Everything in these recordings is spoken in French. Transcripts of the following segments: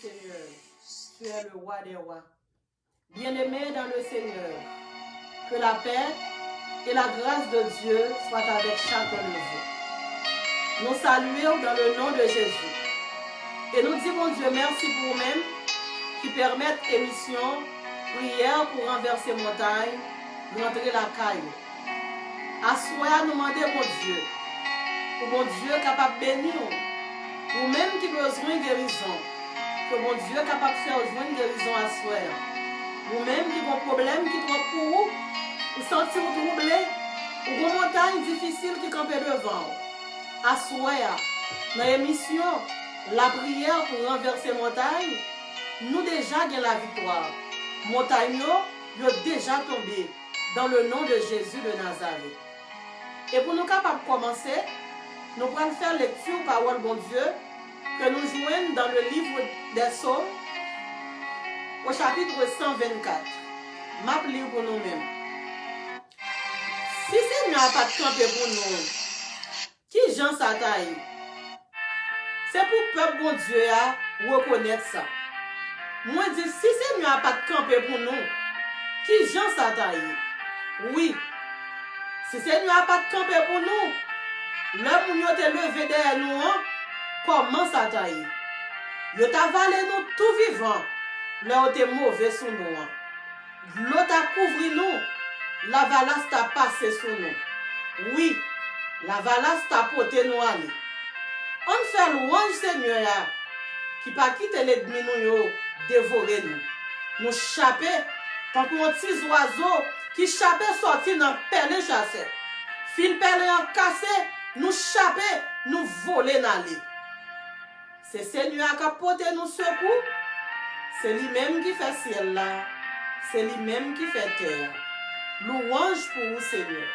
Seigneur, tu es le roi des rois. Bien-aimé dans le Seigneur, que la paix et la grâce de Dieu soient avec chacun de vous. Nous saluons dans le nom de Jésus. Et nous disons Dieu merci pour vous-même qui permettent émission, prière pour renverser montagne, rentrer la caille. Assoya nous demander mon Dieu, pour mon Dieu capable de bénir, vous-même qui besoin de guérison, que mon Dieu est capable de faire une guérison à soi. Vous-même qui avez un problème qui est pour vous, vous sentez vous troublé, ou une montagne difficile qui campe devant. À soi, dans l'émission, la prière pour renverser montagne, nous déjà avons la victoire. Montagne, nous déjà tombé dans le nom de Jésus de Nazareth. Et pour nous capables de commencer, nous allons faire lecture parole bon Dieu que nous joignons dans le livre des Psaumes au chapitre 124. M'a lire pour nous-mêmes. Si c'est n'a pas de camper pour nous, qui Jean s'attaille? C'est pour peuple bon Dieu à reconnaître ça. Moi dis si c'est n'a pas de camper pour nous, qui Jean s'attaille? Oui. Si c'est n'a pas de camper pour nous, l'homme nous te levé derrière nous, comment s'attaille? Yo t'a valé nous tout vivant, là où t'es mauvais sous nous. L'eau t'a couvri nous, la valasse t'a passé sous nous. Oui, la valasse t'a porté nous aller. On fait louange Seigneur qui pas quitter l'ennemi nous dévorer nous. Nous chapper tant qu'on petit oiseau qui chapait sorti dans perle chassé. Fil perle en cassé, nous chapper, nous voler n'aller. C'est Seigneur qui a porté nous secours. C'est lui-même qui fait ciel là. C'est lui-même qui fait terre. Louange pour vous, Seigneur.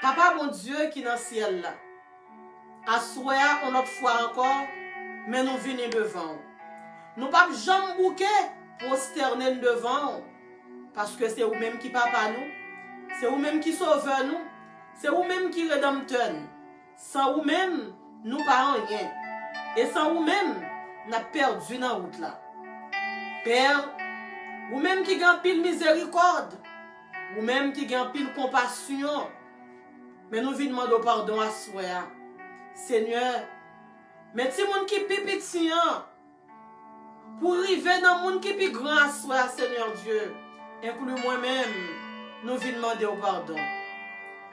Papa, mon Dieu, qui est dans le ciel là. Assoya, on notre foi encore, mais nous venons devant. Nous pas jamais bouquer prosterner devant. Parce que c'est vous-même qui papa nous. C'est vous-même qui sauveur nous. C'est vous-même qui rédempteur. Sans vous-même, nous pas rien. Et sans vous-même, nous avons perdu dans la route là. Père, vous-même qui gagne pile miséricorde, vous-même qui gagne pile compassion, mais nous venons demander pardon à soi. Seigneur, mais si moun qui pi petit, pour arriver dans le monde qui plus grand à soi, Seigneur Dieu, inclus moi-même, nous venons demander pardon.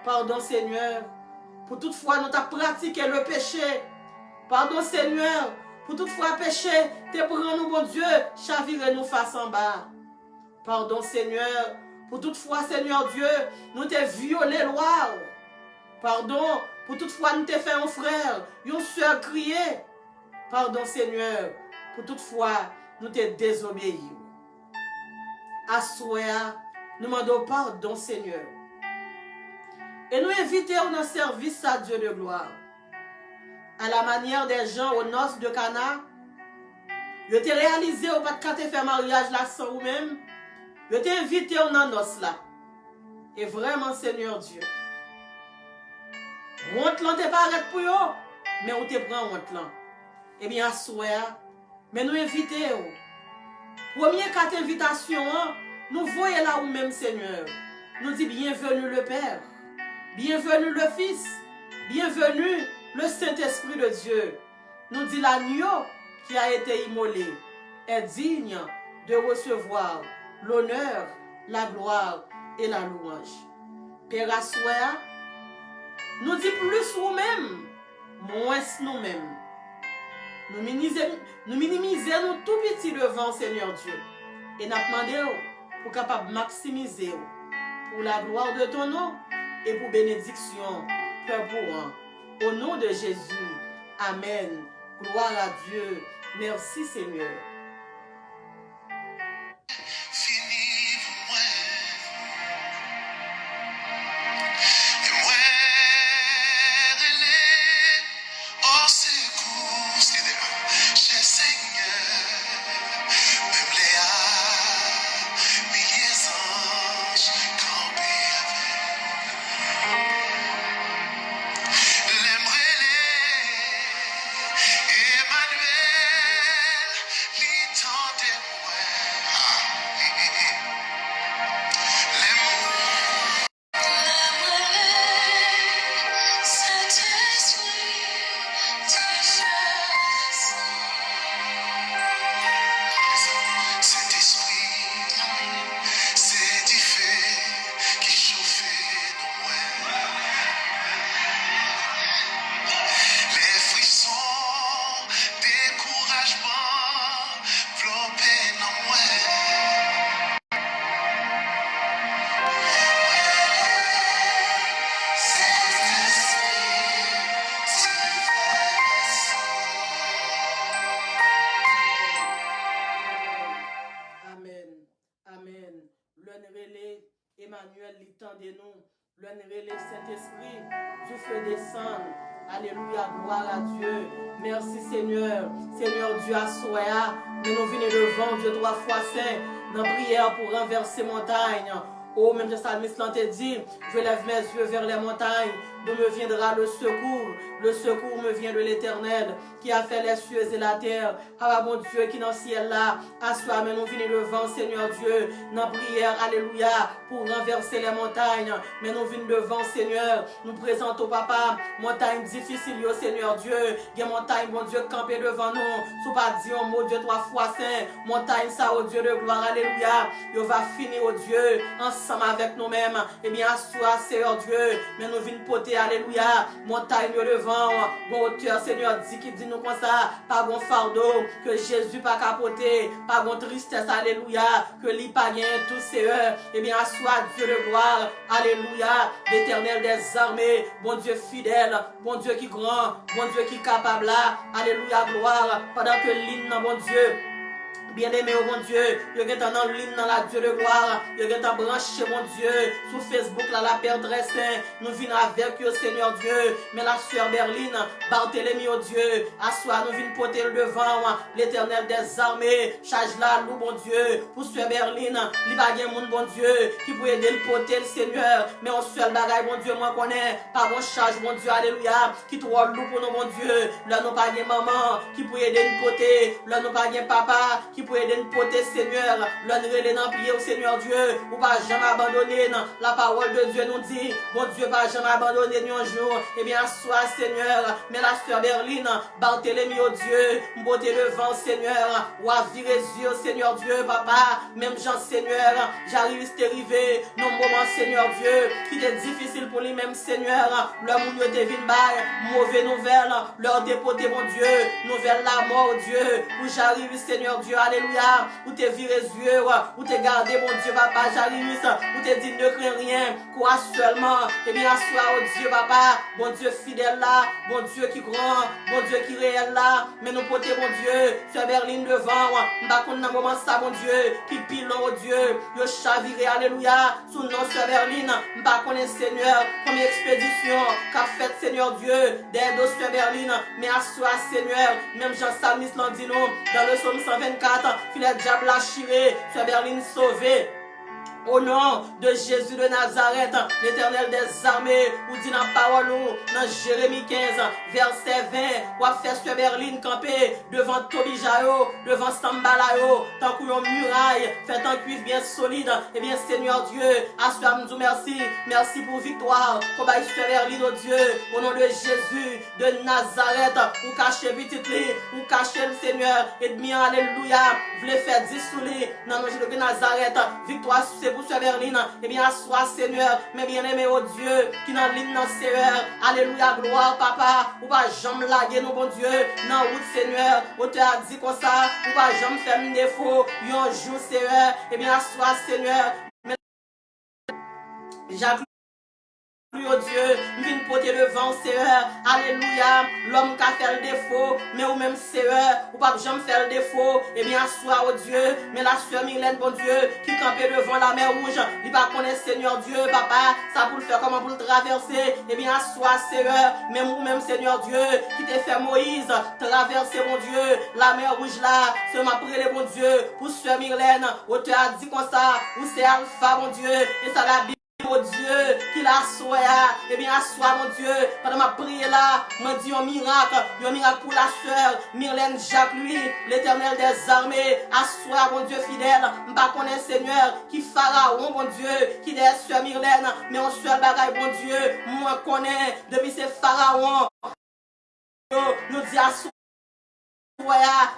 Pardon, Seigneur, pour toutefois nous avons pratiqué le péché. Pardon, Seigneur, pour toutefois péché, te prends nous, bon Dieu, chavirer nous face en bas. Pardon, Seigneur, pour toutefois, Seigneur Dieu, nous te violé loi. Pardon, pour toutefois nous te fait un frère, une soeur crier. Pardon, Seigneur, pour toutefois nous te désobéir. Assoya, nous demandons pardon, Seigneur. Et nous invitons dans le service à Dieu de gloire. À la manière des gens aux noces de Cana, je t'ai réalisé au pas de quand tu fait mariage là sans vous-même, je t'ai invité au noces là. Et vraiment, Seigneur Dieu, honte là t'es pas arrêté pour eux, mais on te prend honte là. Eh bien, assoya, mais nous invitons. Première carte invitation, nous voyons là où même, Seigneur. Nous dit bienvenue le Père, bienvenue le Fils, bienvenue le Saint-Esprit de Dieu. Nous dit l'agneau qui a été immolé est digne de recevoir l'honneur, la gloire et la louange. Père assoya, nous dit plus nous-mêmes, moins nous-mêmes. Nous minimisons tout petit devant Seigneur Dieu. Et nous demandons pour capable maximiser pour la gloire de ton nom et pour bénédiction, Père pour au nom de Jésus. Amen. Gloire à Dieu. Merci Seigneur. Emmanuel, l'étendez-nous, le Saint-Esprit, du feu descend. Alléluia, gloire à Dieu. Merci Seigneur. Seigneur Dieu, assoya. Mais nous venons devant Dieu 3 fois saint, dans prière pour renverser montagne. Oh, même le psalmiste te dit, je lève mes yeux vers les montagnes, d'où me viendra le secours. Le secours me vient de l'Éternel, qui a fait les cieux et la terre. Ah, mon Dieu, qui dans le ciel là, assois, mais nous venons devant, Seigneur Dieu, dans prière, alléluia, pour renverser les montagnes. Mais nous venons devant, Seigneur, nous présentons, papa, montagne difficile, Seigneur Dieu. Il y a montagne, mon Dieu, campé devant nous. Sous pas dit, oh, mon Dieu, 3 fois saint, montagne, ça, oh Dieu de gloire, alléluia. Il va finir, oh Dieu, ensemble avec nous-mêmes. Eh bien, assois, Seigneur Dieu, mais nous venons porter traverser, alléluia, montagne devant, bon hauteur, Seigneur, dit nous comme ça, pas bon fardeau, que Jésus pas capoté, pas bon tristesse, alléluia, que lui pas gain tous ces heures, et bien, soit Dieu de gloire, alléluia, l'Éternel des armées, bon Dieu fidèle, bon Dieu qui grand, bon Dieu qui capable là, alléluia, gloire, pendant que l'hymne, bon Dieu, bien-aimé, oh mon Dieu, je vais en ligne dans la Dieu de gloire, je vais t'en brancher, mon Dieu, sur Facebook, là, la Père très saint, nous venons avec eux, Seigneur Dieu, mais la sœur Berline, Barthélemy, oh Dieu, à soir, nous venons porter le devant, l'Éternel des armées, charge la loup, bon Dieu, pour sœur Berline, il va y avoir un bon Dieu, qui peut aider le porter, le Seigneur, mais on seul bagaille, mon Dieu, moi connais, par mon charge, mon Dieu, alléluia, qui trouve loup pour nous, mon Dieu, là, nous pas maman, qui peut aider le porter, là, nous pas papa, qui pour aider nous porter, Seigneur, l'honneur dans pied au Seigneur Dieu, ou pas jamais abandonner. La parole de Dieu nous dit, mon Dieu, pas jamais abandonner nous un jour. Eh bien, sois, Seigneur, mais la sœur Berline, Barthélemy, oh Dieu, beauté devant, Seigneur, ou à virer Dieu, Seigneur Dieu, papa, même Jean, Seigneur, j'arrive à arriver, nos moments, Seigneur Dieu, qui est difficile pour lui-même, Seigneur, leur monde te vin bail, mauvaise nouvelle, leur dépoter, mon Dieu, nouvelle la mort, Dieu, où j'arrive, Seigneur Dieu, alléluia, où t'es viré yeux, où t'es gardé, mon Dieu, papa, j'arrive, où t'es dit ne crains rien, quoi seulement, et bien, assois, oh Dieu, papa, bon Dieu fidèle là, bon Dieu qui grand, bon Dieu qui réel là, mais nous porter, mon Dieu, sur Berline devant, m'ba qu'on n'a moment ça, mon Dieu, qui pile, oh Dieu, yo chaviré, alléluia, sous nom sur Berline, m'ba qu'on est Seigneur, comme expédition, qu'a fait Seigneur Dieu, d'aide au sur Berline, mais assois, Seigneur, même Jean-Salmis l'en dit nous, dans le psaume 124, filet diable a chiré, sur Berline sauvé. Au nom de Jésus de Nazareth, l'Éternel des armées, ou dit dans la parole, dans Jérémie 15, verset 20, ou a fait sur Berline camper devant Tobijayo, devant Sambalayo, tant qu'on une muraille, fait un cuivre bien solide. Eh bien, Seigneur Dieu, assois-nous merci, merci pour victoire, pour bailler sur Berline, oh Dieu, au nom de Jésus de Nazareth, ou cacher petit ou cacher le Seigneur, et demi, alléluia, voulez faire dissouler dans nos jours de Nazareth, victoire, c'est pour ce Berline, eh bien, sois Seigneur, mais bien aimé, oh Dieu, qui dans l'hymne dans Seigneur, alléluia, gloire, papa, ou pas jamais laguer nous, bon Dieu, non, route Seigneur, ou te a dit comme ça, ou pas jamais faire un défaut, un jour, Seigneur, eh bien, sois Seigneur, mais Jacques, oh Dieu, vine porter devant, Seigneur, alléluia, l'homme qui a fait le défaut, mais ou même Seigneur, ou pas jamais faire le défaut, eh bien, sois, oh Dieu, mais la soeur Mylène, bon Dieu, qui campait devant la mer rouge, il va connaître Seigneur Dieu, papa, ça pour le faire, comment pour le traverser, eh bien, sois, Seigneur, même ou même Seigneur Dieu, qui t'a fait Moïse, traverser, mon Dieu, la mer rouge là, ce m'a prié, mon Dieu, pour soeur Mylène, ou te a dit comme ça, ou c'est Alpha, mon Dieu, et ça l'a oh Dieu, qu'il a soya, eh bien, assois, mon Dieu, pendant ma prière là, me dit un miracle pour la soeur, Mylène Jacques, lui, l'Éternel des armées, assois, mon Dieu fidèle, m'pas connaît Seigneur, qui Pharaon, mon Dieu, qui est soeur Mylène, mais on seul bagaille, mon Dieu, moi connais, depuis ces Pharaon, nous dit assois,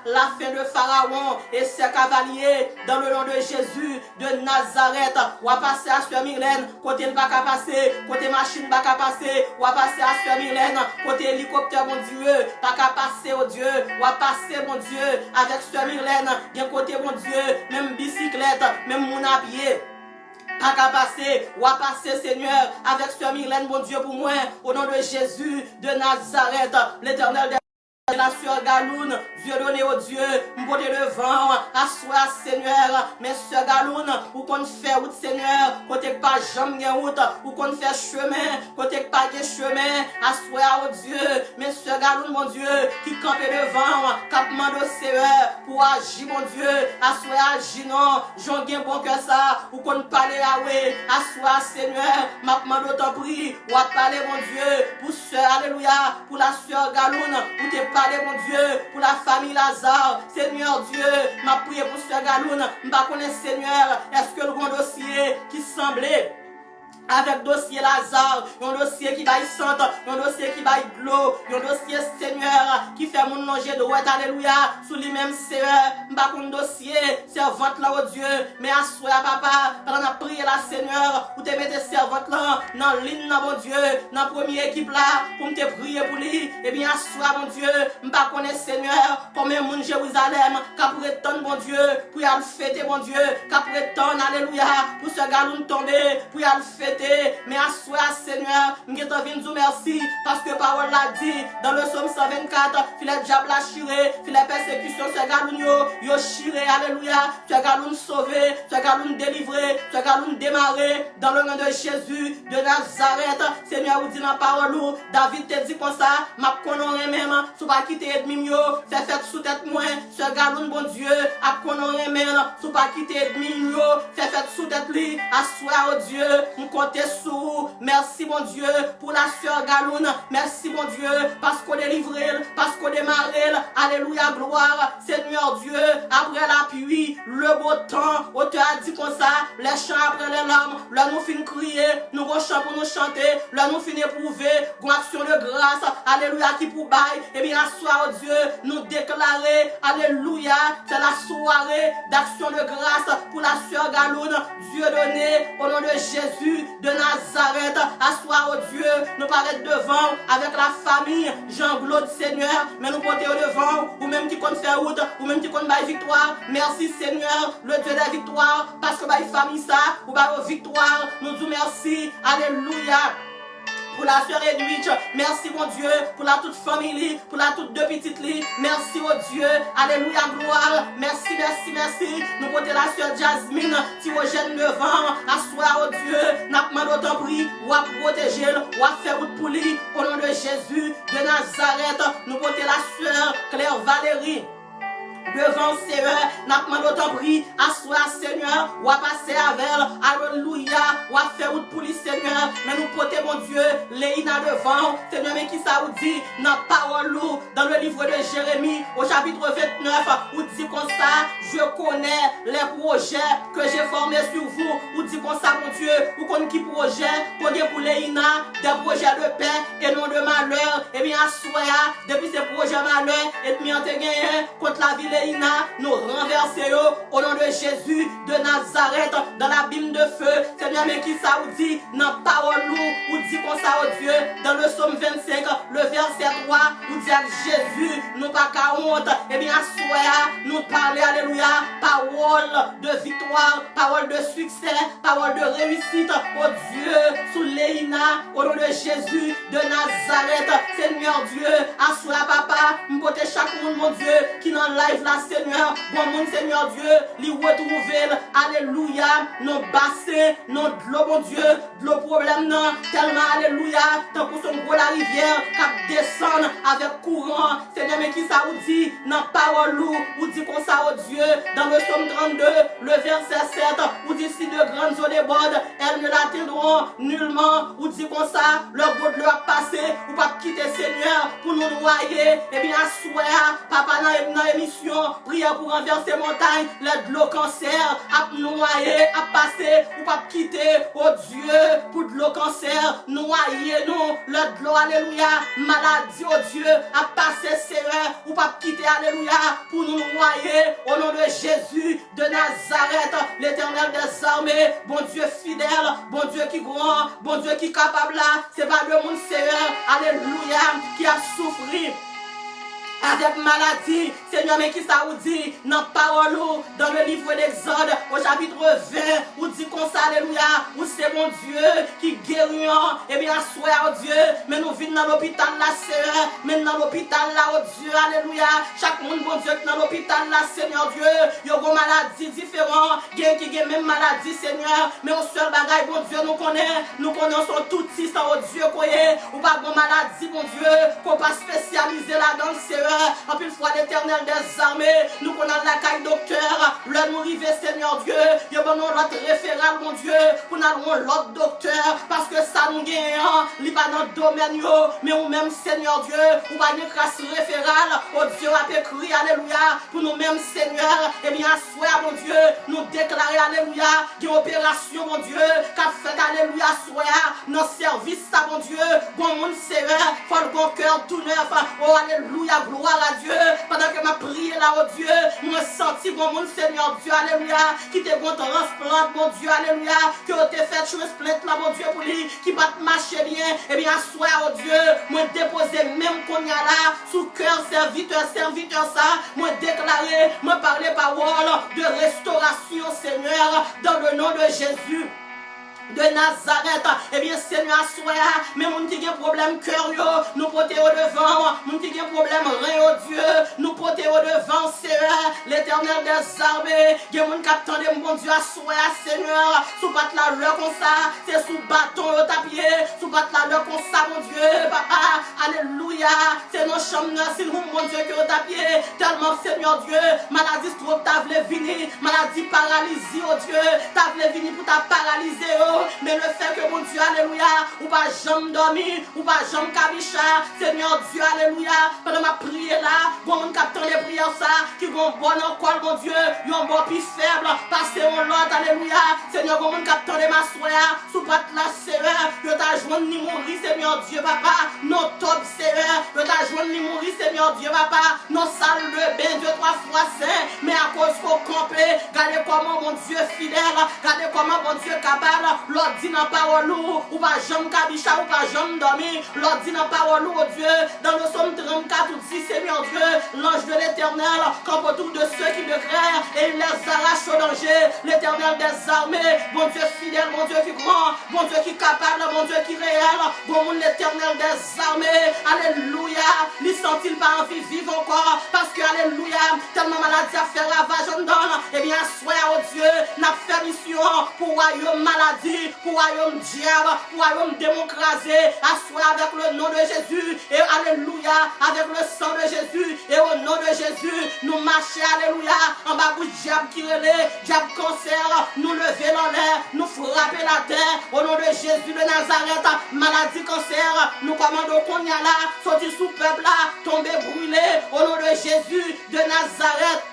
la fin de Pharaon et ses cavaliers dans le nom de Jésus de Nazareth. Ou à passer à Sœur Mylène, côté le bac à passer, côté machine bac à passer, ou à passer à Sœur Mylène, côté hélicoptère, mon Dieu, bac à passer, oh Dieu, ou à passer, mon Dieu, avec Sœur Mylène, bien côté, mon Dieu, même bicyclette, même mon à pied. Pas qu'à passer, ou à passer, Seigneur, avec Sœur Mylène, mon Dieu, pour moi, au nom de Jésus de Nazareth, l'Éternel des la sœur Galoune, Dieu donné au Dieu, m'bote devant, assois Seigneur, mais sœur Galoune, ou qu'on fait route Seigneur, côté pas jambe gen route, ou qu'on fait chemin, côté pas gen chemin, assois au Dieu, mais sœur Galoune mon Dieu, qui campe devant, capement de Seigneur, pour agir mon Dieu, assois agir non, j'en gain bon que ça, ou qu'on parle à ouais, assois Seigneur, m'a demandé ton prix, ou à parler mon Dieu, pour sœur, alléluia, pour la sœur Galoune, ou t'es parler, mon Dieu, pour la famille Lazare. Seigneur Dieu, m'a prié pour Sœur Galoune. M'a connaître, Seigneur, est-ce que le bon dossier qui semblait avec dossier Lazare, un dossier qui va centre, un dossier qui va l'eau, un dossier Seigneur qui fait mon manger de droite, alléluia, sous lui-même Seigneur, m'pas un dossier, servante là, oh Dieu, mais à soi, papa, pendant la prière là, Seigneur, pour te mettre servante là, dans l'île là, mon Dieu, dans la première équipe là, pour te prier pour lui, et bien à soi, mon Dieu, m'pas connaître Seigneur, combien mon Jérusalem, qu'a prétendre, mon Dieu, pour y aller fêter, mon Dieu, qu'a prétendre, alléluia, pour ce galon tomber, pour y aller fêter. Mais à soi, Seigneur, nous te dire merci parce que parole l'a dit dans le psaume 124, filet diable a chiré, filet persécution, ce galoun yo chiré, alléluia, ce galoun sauvé, ce galoun délivré, ce galoun démarré dans le nom de Jésus de Nazareth. Seigneur, vous dit dans la parole, David te dit comme ça, ma connaît même, sous pas quitter ennemi, fait sous tête moins, ce galoun, bon Dieu, a connaît même, sous pas quitter ennemi, fait sous tête lui, à soi, oh Dieu, sous. Merci mon Dieu pour la sœur Galoune. Merci mon Dieu parce qu'on est livré, parce qu'on est marré. Alléluia, gloire. Seigneur Dieu, après la pluie, le beau temps, on te a dit comme ça, les chants après les larmes, là nous finissons crier, nous rechantons pour nous chanter, là nous finissons éprouver, une action de grâce, alléluia, qui pour bail, et bien la soirée, oh Dieu, nous déclarer, alléluia, c'est la soirée d'action de grâce pour la sœur Galoune, Dieu donné, au nom de Jésus de Nazareth, asseoir au Dieu, nous paraître devant avec la famille, Jean-Claude Seigneur, mais nous porter au devant, ou même qui compte faire route, ou même qui compte bailler victoire. Merci Seigneur, le Dieu des victoires, parce que bailler famille ça, ou bailler victoire, nous disons merci, alléluia. Pour la sœur Edwidge, merci mon Dieu, pour la toute famille, pour la toute deux petites lits, merci au Dieu, alléluia, gloire, merci, merci, merci, nous portons la sœur Jasmine, Tyrogène devant, asseoir au Dieu, n'a pas d'autant prix, ou à protéger, ou à faire route pour lui, au nom de Jésus de Nazareth, nous portons la sœur Claire Valérie. Devant Seigneur, n'a pas d'autant prix, asseoir Seigneur, ou à passer avec elle, alléluia, ou à faire route pour lui Seigneur, mais nous portons mon Dieu, Léina devant, Seigneur, mais qui ça vous dit, dans la parole, dans le livre de Jérémie, au chapitre 29, où dit comme ça, je connais les projets que j'ai formés sur vous, où dit comme ça mon Dieu, vous connaissez qui projet, pour Léina, des projets de paix et non de malheur, et bien asseoir, depuis ces projets malheur, et puis en gagné contre la ville nous renversons au nom de Jésus de Nazareth dans l'abîme de feu. Seigneur, mais qui ça vous dit dans la parole ou dit comme ça au Dieu dans le psaume 25, le verset 3, vous dit à Jésus, nous pas qu'à honte, et bien soir, nous parler, alléluia, parole de victoire, parole de succès, parole de réussite, au Dieu, sous Léina, au nom de Jésus de Nazareth. Seigneur Dieu, assois papa, m'pote chaque monde, mon Dieu, qui dans live là, Seigneur, bon monde, Seigneur Dieu, lui retrouver, alléluia, nos bassins, nos de l'eau, mon Dieu, de l'eau problème, non, tellement, alléluia, tant pour son gros la rivière, cap descendre avec courant, Seigneur, mais qui ça vous dit, dans parole ou dit comme ça, oh Dieu, dans le psaume 32, le verset 7, ou dit si de grandes eaux débordent, elles ne l'atteindront nullement, ou dit comme ça, leur gros de leur passé, ou pas quitter Seigneur, pour nous noyer, et bien, assoir, papa, dans l'émission, prière pour renverser montagne, le de l'eau cancer, à noyer, à passer, ou pas quitter, oh Dieu, pour de l'eau cancer, noyer, nous, le de l'eau, alléluia, maladie, oh Dieu, à passer, Seigneur, ou pas quitter, alléluia, pour nous noyer, au nom de Jésus de Nazareth, l'Éternel des armées, bon Dieu fidèle, bon Dieu qui grand, bon Dieu qui capable là, c'est pas le monde, Seigneur, alléluia, qui a souffert avec maladie, Seigneur, mais qui ça vous dit dans parole, dans le livre d'Exode, au chapitre 20, où dit comme ça, alléluia, où c'est mon Dieu qui guérit, et bien, soir, oh Dieu, mais nous venons dans l'hôpital là, Seigneur, mais dans l'hôpital là, oh Dieu, alléluia, chaque monde, bon Dieu, qui dans l'hôpital là, Seigneur Dieu, il y a des maladies différentes, qui a même maladie, Seigneur, mais au seul bagaille, bon Dieu, nous connaissons tout ça, oh Dieu, ou pas de maladie, bon Dieu, qu'on pas spécialiser là-dedans, Seigneur. Seigneur, en plus fois l'Éternel des armées, nous connaissons la caille docteur, le nous river, Seigneur Dieu, il y a notre référent, mon Dieu, pour nous avoir l'autre docteur, parce que ça nous gagne, il pas dans le domaine, mais nous-mêmes, Seigneur Dieu, nous va une grâce référale, au Dieu a écrit, alléluia, pour nous-mêmes, Seigneur, et bien, soir, mon Dieu, nous déclarer, alléluia, une opération, mon Dieu, qu'a fait, alléluia, soir, nos services, ça, mon Dieu, bon monde, Seigneur, faut le cœur tout neuf, oh, alléluia, gloire à Dieu, pendant que ma prière là, oh Dieu, moi senti, bon monde, Seigneur Dieu, alléluia, qui te bon transplante, mon Dieu, alléluia, que te fait chose plainte là, mon Dieu, pour lui, qui va te marcher bien, et bien, soir, oh Dieu, moi déposer même qu'on y a là, sous cœur, serviteur, ça, moi déclarer, moi parler parole de restauration, Seigneur, dans le nom de Jésus de Nazareth, eh bien Seigneur, sois, mais mon petit problème cœur, nous porter au devant, mon petit problème rein au Dieu, nous porter au devant, Seigneur, l'Éternel des armées, il y a mon capitaine de mon Dieu, sois, Seigneur, sous battre la leur comme ça, c'est sous bâton au tapis, sous battre la leur comme ça, mon Dieu, papa, alléluia, c'est nos chambres, c'est nous, mon Dieu, qui au tapis, tellement, Seigneur Dieu, maladie trop, t'as voulu venir, maladie paralysie, oh Dieu, t'as voulu venir pour ta paralyser, oh. Mais le fait que mon Dieu, alléluia, ou pas jamais dormir, ou pas jamais cabicha, Seigneur Dieu, alléluia, pendant ma prière là, bon mon capteur de prière ça, qui vont bon encore, mon Dieu, ils ont bon plus faible, passer au Lord, alléluia, Seigneur, bon mon capteur de ma soeur, sous pat la Seigneur, que ta joie ni mourir, Seigneur Dieu, papa, non top, Seigneur, que ta joie ni mourir, Seigneur Dieu, papa, non salle de bain, 2-3 fois saint, mais à cause qu'on camper, regardez comment mon Dieu fidèle, regardez comment mon Dieu capable, l'ordre dit dans parole ou pas jamais cabicha ou pas jamais dormir, l'ordre dit dans parole oh Dieu, dans le psaume 34 ou dit Seigneur Dieu, l'ange de l'Éternel campe autour de ceux qui le craignent et il les arrache au danger, l'Éternel des armées, bon Dieu fidèle, bon Dieu qui grand, bon Dieu qui capable, bon Dieu qui réel, bon monde l'Éternel des armées, alléluia, n'y sent-il pas envie de vivre encore, parce que alléluia, tellement maladie a fait ravage en donne, et bien sois oh Dieu, n'a fait mission pour royaume maladie, pour royaume diable, pour royaume démocratie, assois avec le nom de Jésus, et alléluia, avec le sang de Jésus, et au nom de Jésus, nous marcher, alléluia, en bas bouche diable qui relève, diable cancer, nous lever dans l'air, nous frapper la terre, au nom de Jésus de Nazareth, maladie cancer, nous commandons qu'on y a là, sortir sous peuple là, tomber brûlé, au nom de Jésus de Nazareth.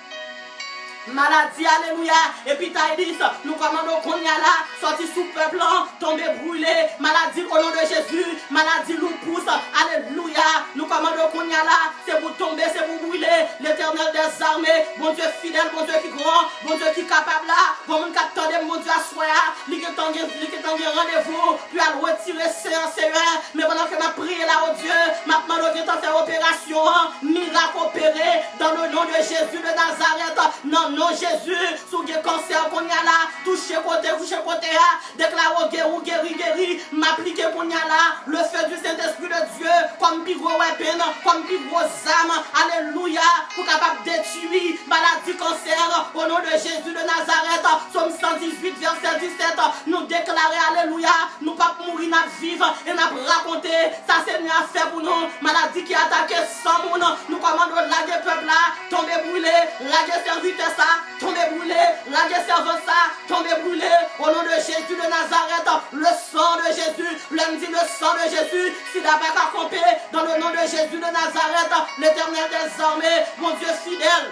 Maladie, alléluia, hépatitis, nous commandons qu'on y a là, sorti sous peuple, tomber brûlé, maladie au nom de Jésus, maladie lupus, alléluia, nous commandons qu'on y a là, c'est pour tomber, c'est pour brûler, l'Éternel des armées, bon Dieu fidèle, bon Dieu qui grand, bon Dieu qui capable là, bon mon capteur de mon Dieu à soi, lui qui est en rendez-vous, puis à retirer séance, mais pendant que ma prière là, oh Dieu, ma demande de faire opération, miracle opéré, dans le nom de Jésus de Nazareth, non, non Jésus, sous le cancer qu'on y a là, toucher côté, déclare guéri, m'appliquer qu'on y a là, le feu du Saint-Esprit de Dieu, comme pivot weapon, comme pivot âme, alléluia, pour capable détruire maladie cancer, au nom de Jésus de Nazareth, Somme 118, verset 17, nous déclarer, alléluia, nous pas mourir, nous vivre, et nous raconter, ça c'est mieux à faire pour nous, maladie qui attaque sans monde, nous commandons la peuple là, tomber brûlé, la serviteur ça, tomber brûlé, la servant ça, tomber brûlé, au nom de Jésus de Nazareth, le sang de Jésus, l'homme dit le sang de Jésus, s'il n'a pas qu'à camper, dans le nom de Jésus de Nazareth, l'Éternel des armées, mon Dieu fidèle.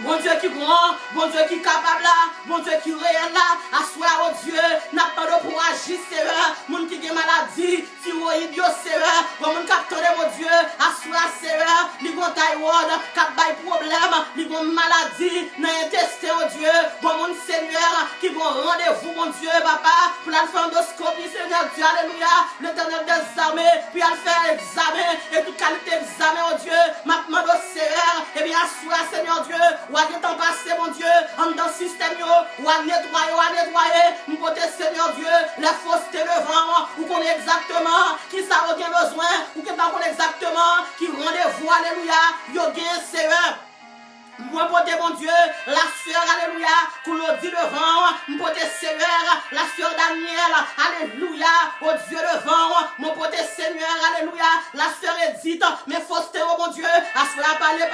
Bon Dieu qui grand, bon Dieu qui capable là, bon Dieu qui réel là, assoir au Dieu, n'a pas de pour agir, Seigneur, mon qui a maladie, si vous idiot, Seigneur, bon mon capteur mon Dieu, assoir, Seigneur, li gon Taïwan, cap bay problème, li gon maladie, dans l'intestin, oh Dieu, bon mon Seigneur, qui vont rendez-vous, mon Dieu, papa, pour la faire endoscopie, Seigneur Dieu, alléluia, l'Éternel des armées, puis à faire examen, et toute qualité d'examen, oh Dieu, ma demande au Seigneur, et bien assoir, Seigneur Dieu, ou à temps passé, mon Dieu, en dans le système, ou à nettoyer, nous côté Seigneur Dieu, les faussetés devant, ou qu'on est exactement, qui ça a besoin, ou qui pas exactement, qui rendez-vous, alléluia, yo gain Seigneur. Moi, porter mon Dieu, la sœur, alléluia, Claudie devant, mon porter Seigneur, la sœur Daniel, alléluia, au Dieu devant, mon porter Seigneur, alléluia, la sœur Edith, mes faussetés, oh mon Dieu, à cela parler,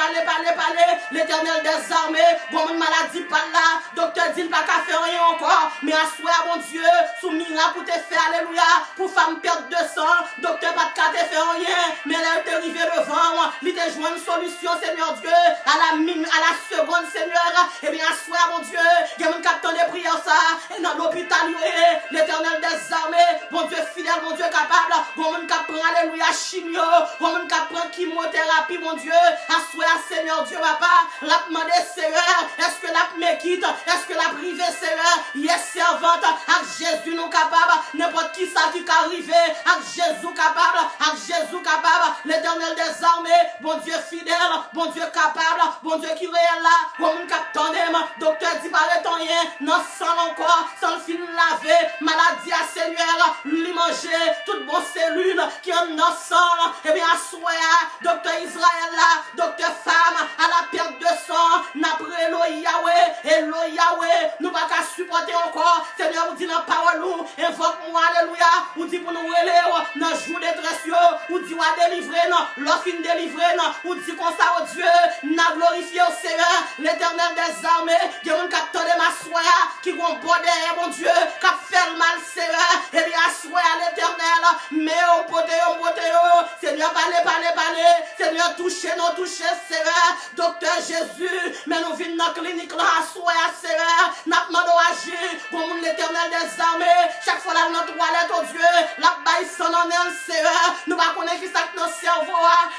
l'éternel des armées, bon, une maladie par là, docteur dit pas qu'à faire rien encore, mais à soi, mon Dieu, sous miracle pour te faire, alléluia, pour femme perte de sang, docteur pas qu'à te faire rien, mais elle est arrivée devant, il te joint une solution, Seigneur Dieu, à la minute, à la seconde, Seigneur, et bien, assoir, mon Dieu, il y a un capteur de prière, ça, et dans l'hôpital, l'éternel des armées, mon Dieu fidèle, mon Dieu capable, bon, mon cap prend, alléluia, chimio, bon, mon cap prend chimiothérapie, mon Dieu, assoir, Seigneur Dieu, papa, la demandé, Seigneur, est-ce que la me quitte, est-ce que la privé, Seigneur, yes, servante, à Jésus, nous capable, n'importe qui ça qui arrive, à Jésus capable, l'éternel des armées, bon Dieu fidèle, bon Dieu capable, bon Dieu qui réel là, bon mon capitaine, docteur dit paraît ton rien, non sans encore, sans le film lavé, maladie à Seigneur, lui manger, toute bonne cellule qui en non sang, et bien assoya, docteur Israël là, docteur femme, à la perte de sang, n'après lo Yahweh, nous pas qu'à supporter encore, Seigneur, vous dit dans parole nous, invoque-moi, alléluia, vous dit pour nous relayer, dans le jour de dresse, vous dit à délivrer, non, l'offre délivrer, non, vous dit qu'on ça, oh Dieu, n'a glorifié au Seigneur, l'éternel des armées, qui ont un capteur de ma soya, qui vont border, mon Dieu, qui fait le mal, Seigneur, et bien, soya l'éternel, mais au poté, Seigneur, parlez, Seigneur, touchez, Seigneur, docteur Jésus, mais nous venons dans la clinique là, soya, Seigneur, n'a pas demandé à agir, comme l'éternel des armées, chaque fois là, notre toilette, oh Dieu, la baille son honneur, Seigneur, nous ne connaissons qui ça que nos cerveaux,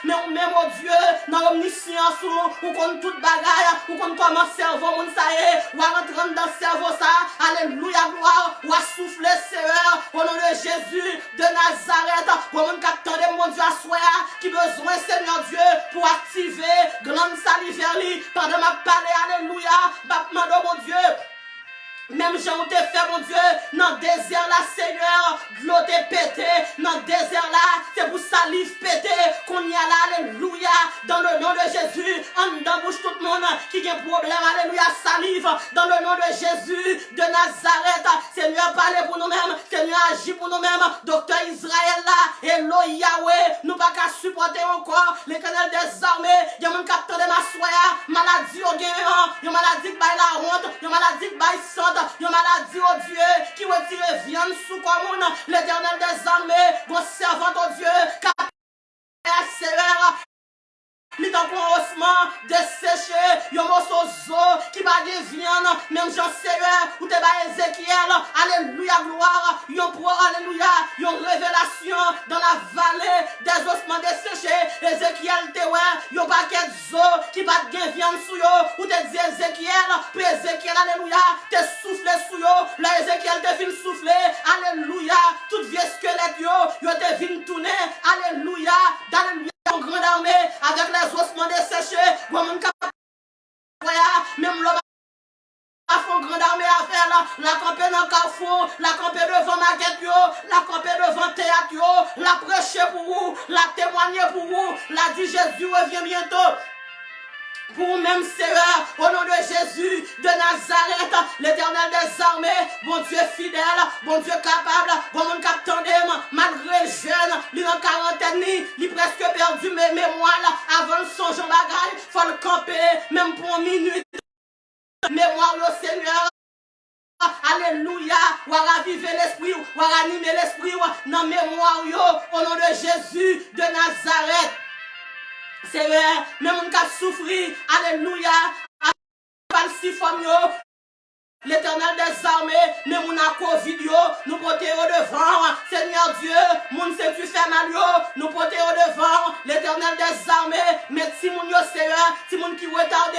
mais on même, oh Dieu, dans l'omniscience, ou qu'on toute bagaille, ou qu'on commence cerveau, on ça y est, ou à rentrer dans le cerveau, ça, alléluia, gloire, ou à souffler, Seigneur, au nom de Jésus de Nazareth, ou on capteur de mon Dieu à soi, qui besoin, Seigneur Dieu, pour activer, grande salivaire, pendant ma parler, alléluia, battement de mon Dieu. Même Jean te fait, mon Dieu, dans le désert là, Seigneur, de l'eau te pété, dans le désert là, c'est pour salive pété, qu'on y a là, alléluia, dans le nom de Jésus, en dedans bouche tout le monde qui a un problème, alléluia, salive, dans le nom de Jésus de Nazareth, Seigneur, parlez pour nous-mêmes, Seigneur, agis pour nous-mêmes, docteur Israël là, et l'eau Yahweh, nous pas qu'à supporter encore, les canaux des armées, il y a mon capteur de ma soya, maladie au gagnant, il y a maladie qui baille la honte, il y a maladie qui baille sang, une maladie, oh Dieu, qui retire viande sous commune, l'éternel des armées, vos servantes, oh Dieu, qui sévère. Li tan kon osman desséché, yon morceau zo qui va de viande, même Jean Seigneur, ou te ba Ézéchiel, alléluia, gloire, yon pro, alléluia, yon révélation dans la vallée des ossements desséchés, Ézéchiel te wè, yon paquet zo qui va de viande sou yo, ou te dit Ézéchiel, puis Ézéchiel, alléluia, te souffle sou yo, là Ézéchiel te vin souffler, alléluia, tout vieux squelette yo te vin tourner, alléluia, d'alléluia. Une grande armée avec les ossements desséchés, même l'homme a fait une grande armée à faire la camper dans le carrefour, la camper devant maquette, la camper devant théâtre, la prêcher pour vous, la témoigner pour vous, la dit Jésus revient bientôt. Pour même Seigneur, au nom de Jésus de Nazareth, l'éternel des armées, bon Dieu fidèle, bon Dieu capable, bon mon capitaine, malgré jeune, il est en quarantaine, il est presque perdu mes mémoires, avant son Jean Bagaille, il faut le camper, même pour une minute. Mémoire le Seigneur. Alléluia, ou à raviver l'esprit, ou à ranimer l'esprit, dans mémoire, au nom de Jésus de Nazareth. Seigneur, même on a souffert, alléluia, l'éternel des armées, même on a Covid, nous portons au devant, Seigneur Dieu, moun se tu fais mal, nous portons au devant, l'éternel des armées, mais si moun yo Seigneur, si moun qui retarde,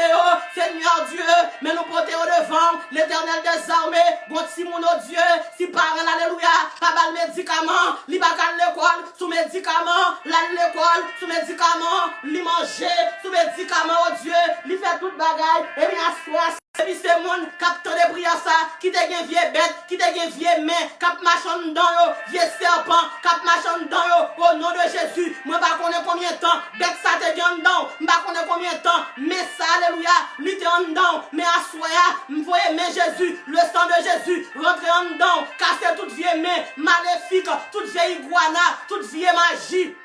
Seigneur Dieu, mais nous portons au devant, l'éternel des armées, bon si moun oh Dieu, si parent, alléluia, pas mal médicaments, li bakal l'école, sous médicaments, l'école, sous médicaments, li manger, sous médicaments, oh Dieu, li fait toute bagaille, et bien, soit Et puis c'est monde qui a prière ça, qui te gen vieux bête, qui te gen vieux main, qui marche dans yo, vieux serpent, qui marche dans yo, au nom de Jésus. Moi pas connais combien de temps, bête ça te gen dedans, pas connais combien de temps, mais ça, alléluia, lui te en dedans, mais à soya, m'voyez mais Jésus, le sang de Jésus, rentre en dedans, casser toute vieille main, maléfique, toute vieille iguana, toute vieille magie.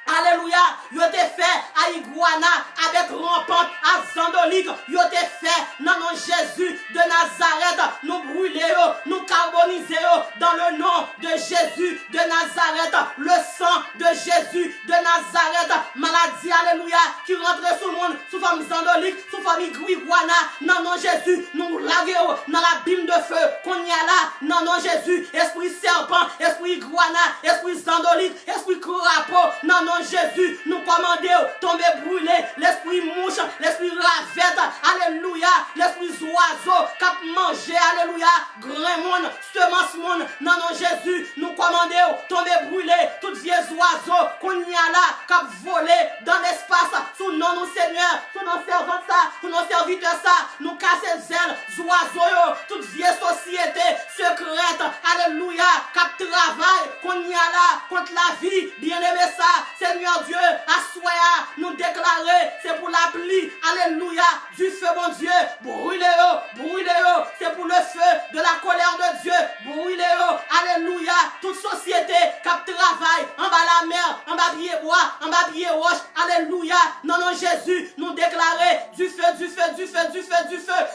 Alléluia, yo te fait à iguana avec rampante à zandolique, yo te fait non non Jésus de Nazareth, nous brûler nous carboniser dans le nom de Jésus de Nazareth, le sang de Jésus de Nazareth, maladie alléluia qui rentre sous le monde sous forme zandolique, sous forme iguana, non non Jésus, nous laguer dans la bime de feu qu'on y a là, non non Jésus, esprit serpent, esprit iguana, esprit zandolique, esprit crapaud, non non Jésus, nous commandons, tomber brûlé, l'esprit mouche, l'esprit ravette, alléluia, l'esprit oiseau, cap manger, alléluia, grand monde, semence monde, non, non, Jésus, nous commandons, tomber brûlé, toutes vieilles oiseaux, qu'on y a là, cap volé dans l'espace, sous nom, nous Seigneur, sous nos servantes ça, sous nos serviteurs ça, nous casser les ailes, oiseaux, toutes vieilles sociétés secrètes, alléluia, cap travail, qu'on y a là, contre la vie, bien aimé ça, Seigneur Dieu, assoya, nous déclarer, c'est pour la pluie, alléluia, du feu, mon Dieu, brûlez-le, c'est pour le feu de la colère de Dieu, brûlez-le, alléluia, toute société qui travaille en bas la mer, en bas pied bois, en bas pied roche, alléluia, non, non, Jésus, nous déclarer du feu,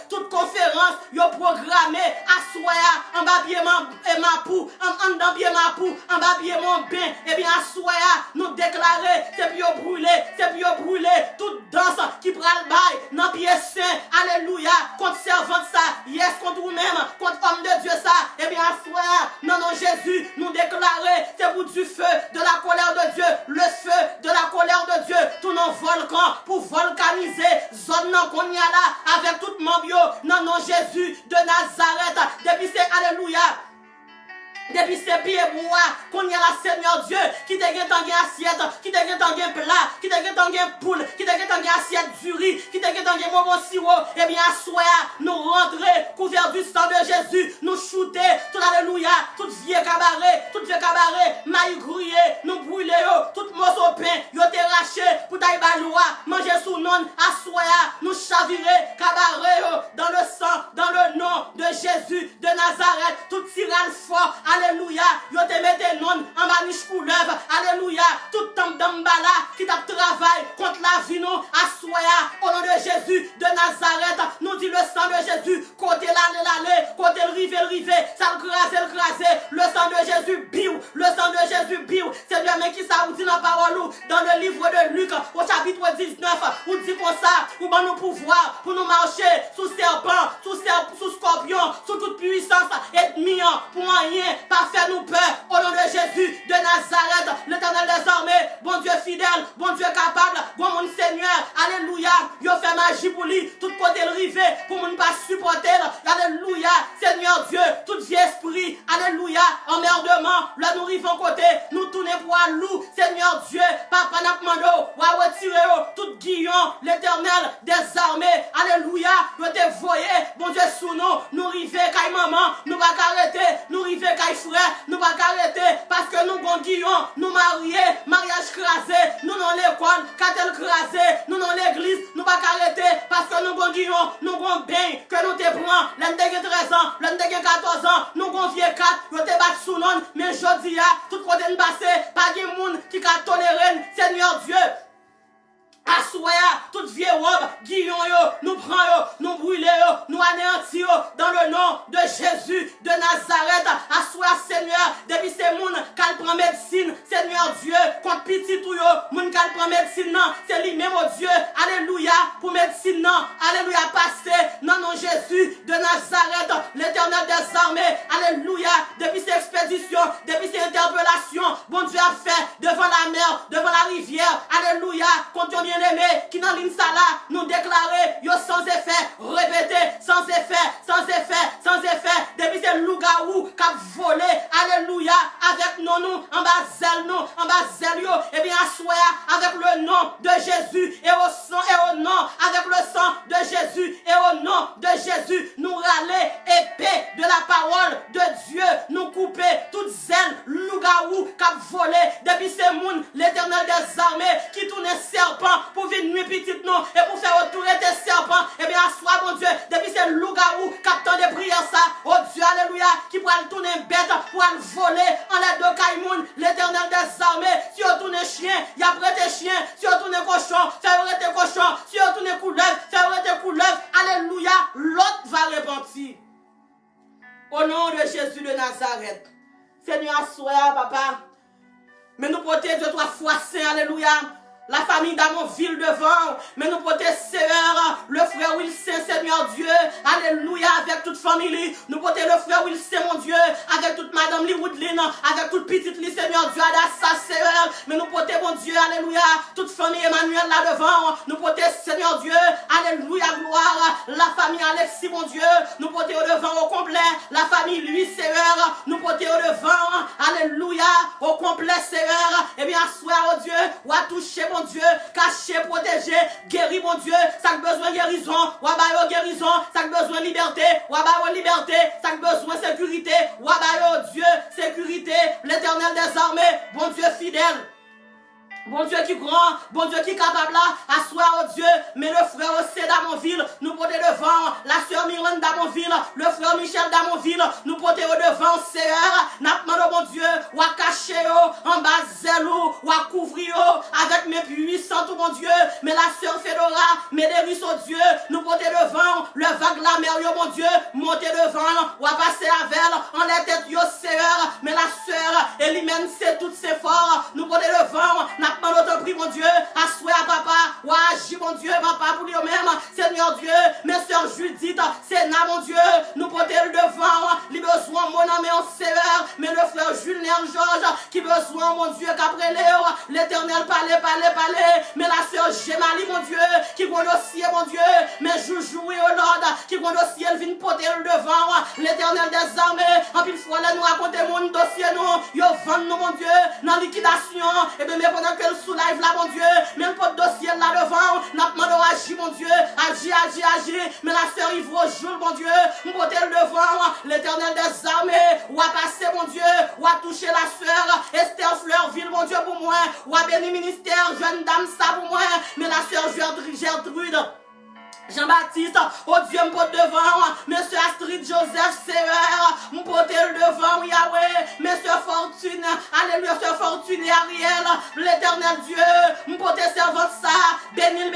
toute conférence, yo programmé, assoya, en bas pied ma pou, en bas pied ma pou, en bas pied mon bain, et bien assoya, nous déclarer, c'est pour brûler, toute danse qui prend le bail, dans pied saint, alléluia, contre servante ça, yes, contre vous-même, contre homme de Dieu ça, et bien assoya, non, non, Jésus, nous déclarer, c'est pour du feu, de la colère de Dieu, le feu de la colère de Dieu, tout nos volcans, pour volcaniser, zone non qu'on y a là, avec tout mon bio, non, non, Jésus de Nazareth, depuis c'est alléluia. Depuis ces pieds bois, qu'on y a la Seigneur Dieu, qui te gagne tangué assiette, qui te gagne tangué plat, qui te gagne tangué poule, qui te gagne tangué assiette du riz, qui te gagne tangué bonbon sirop, et bien soir, nous rentrer, couvert du sang de Jésus, nous shooter, tout alléluia, tout vieux cabaret, maïs grillé, nous brûler, tout morceau pain, yo te raché, pour taille baloua, manger sous non, assoya, nous chavirer, cabaret, dans le sang, dans le nom de Jésus de Nazareth, tout tiral fort, alléluia, yo te mette non en maniche couleuvre, alléluia, tout temple d'ambala qui t'a travail contre la vie non, assoya, au nom de Jésus de Nazareth, nous dit le sang de Jésus, côté l'aller, côté le rive, ça le craser, le sang de Jésus biou, le sang de Jésus biou, c'est Dieu mais qui ça vous dit dans la parole, dans le livre de Luc, au chapitre 19, vous dit comme ça, pour nous pouvoir, pour nous marcher sous serpent, sous scorpion, sous toute puissance, ennemi, pour rien, pas faire nous peur, au nom de Jésus de Nazareth, l'Éternel des armées, bon Dieu fidèle, bon Dieu capable, bon mon Seigneur, alléluia, yo fait magie pour lui, tout côté le rivé, pour mon pas supporter, alléluia, Seigneur Dieu, tout vieux esprit, alléluia, emmerdement, là nous rivons côté, nous tournons pour un loup, Seigneur Dieu, papa n'a demandé, ou à retirer tout guillon, l'Éternel des armées, alléluia, yo te voyé, bon Dieu sous nous rivé, caille maman, nous pas arrêter, nous rivé, frère, nous pas arrêter parce que nous bon guillon, nous mariés, mariage crasé, nous dans l'école, cartel crasé, nous dans l'église, nous pas arrêter parce que nous bon guillon, nous bon bain, que nous te prend, l'un de 13 ans, l'un de 14 ans, nous bon vieux 4, nous te bat sous non, mais jodi a, tout côté nous passé, pas de monde qui a toléré, Seigneur Dieu. Assoya, toute vieille robe, guillon nous prenons, nous brûlons, nous anéantissons dans le nom de Jésus de Nazareth. Assoya, Seigneur, depuis ces gens qui prennent médecine, Seigneur Dieu, contre petit tout, moun qui prennent médecine, non, c'est lui-même, oh Dieu, alléluia, pour médecine, non, alléluia, passer, non, non, Jésus de Nazareth, l'Éternel des armées, alléluia, depuis ces expéditions, depuis ces interpellations, bon Dieu a fait devant la mer, devant la rivière, alléluia, contre bien aimé qui dans l'insala nous déclarer yo sans effet, répéter sans effet, depuis c'est loup-garou qui a volé, alléluia, avec nous en bas zèle yo, et bien assoya avec le nom de Jésus et au sang et au nom, avec le sang de Jésus et au nom de volé en l'aide de Kaimoun, l'Éternel des armées, si on tourne chien, il y a prêté chien, si on tourne cochon, fait prêter cochon, si on tourne couleuvre, fait prêter couleuvre, alléluia, l'autre va repentir. Au nom de Jésus de Nazareth. Seigneur, assois, papa. Mais nous protège de toi, foi saint, alléluia. La famille d'Amonville devant, mais nous protège Seigneur, le frère Wilson, Seigneur Dieu, alléluia, avec toute famille, nous protège le frère Wilson, mon Dieu, avec toute Madame Lee Woodlin, avec toute petite Lee, Seigneur Dieu, Adassa, Seigneur, mais nous protège, mon Dieu, alléluia, toute famille Emmanuel là devant, nous protège, Seigneur Dieu, alléluia, gloire, la famille Alexis, mon Dieu, nous protège au devant au complet, la famille lui, Seigneur, nous protège au devant, alléluia, au complet, Seigneur, et bien, soir, oh Dieu, ou à toucher, mon Dieu, caché, protégé, guéri, mon Dieu, ça a besoin de guérison, ou à guérison, ça a besoin de liberté, ou à liberté, ça a besoin de sécurité, ou à Dieu, sécurité, l'Éternel des armées, bon Dieu fidèle. Bon Dieu qui grand, bon Dieu qui capable là, asseoir au Dieu, mais le frère aussi d'Amonville, nous porter devant, la sœur Myrlande d'Amonville, le frère Michel d'Amonville, nous porter au devant, Seigneur, n'a demandé bon Dieu, ou à cacher en bas zélou, ou à couvrir avec mes puissants, tout mon Dieu, mais la sœur Fedora, mais des risques au Dieu, nous porter devant, le vague la mer, mon Dieu, monter devant, ou à passer avec elle, en la tête, yo Seigneur, mais la sœur, Elimène, c'est toutes ses forts, nous porter devant, n'a notre prix, mon Dieu, assois à papa, ou agis, mon Dieu, papa, pour lui-même, Seigneur Dieu, mes soeurs Judith, Sénat, mon Dieu, nous porter le devant, les besoins, mon âme, mon Seigneur, mais le frère Julien Georges, qui besoin, mon Dieu, qu'après l'Éternel, parler, mais la sœur Gemali, mon Dieu, qui voit dossier, mon Dieu, mais Joujou et Hollande, qui voit dossier, elle vient porter le devant, l'Éternel des armées, en plus, fois là, nous raconter mon dossier, nous, yo vend nous, mon Dieu, dans liquidation, et bien, mais pendant que sous live là, mon Dieu, même pas de dossier là devant, n'a pas demandé agir, mon Dieu, agir, mais la sœur Yvro Jules, mon Dieu, mon côté le devant, l'Éternel des armées, ou à passer, mon Dieu, ou à toucher la sœur Esther Fleurville, mon Dieu, pour moi, ou à bénir ministère, jeune dame, ça pour moi, mais la sœur Gertrude, Jean-Baptiste, oh Dieu, me porte devant, Monsieur Astrid Joseph, Seigneur, me porte le devant, Yahweh, Monsieur Fortune, alléluia, Monsieur Fortune et Ariel, l'Éternel Dieu, me porte servante ça, bénil,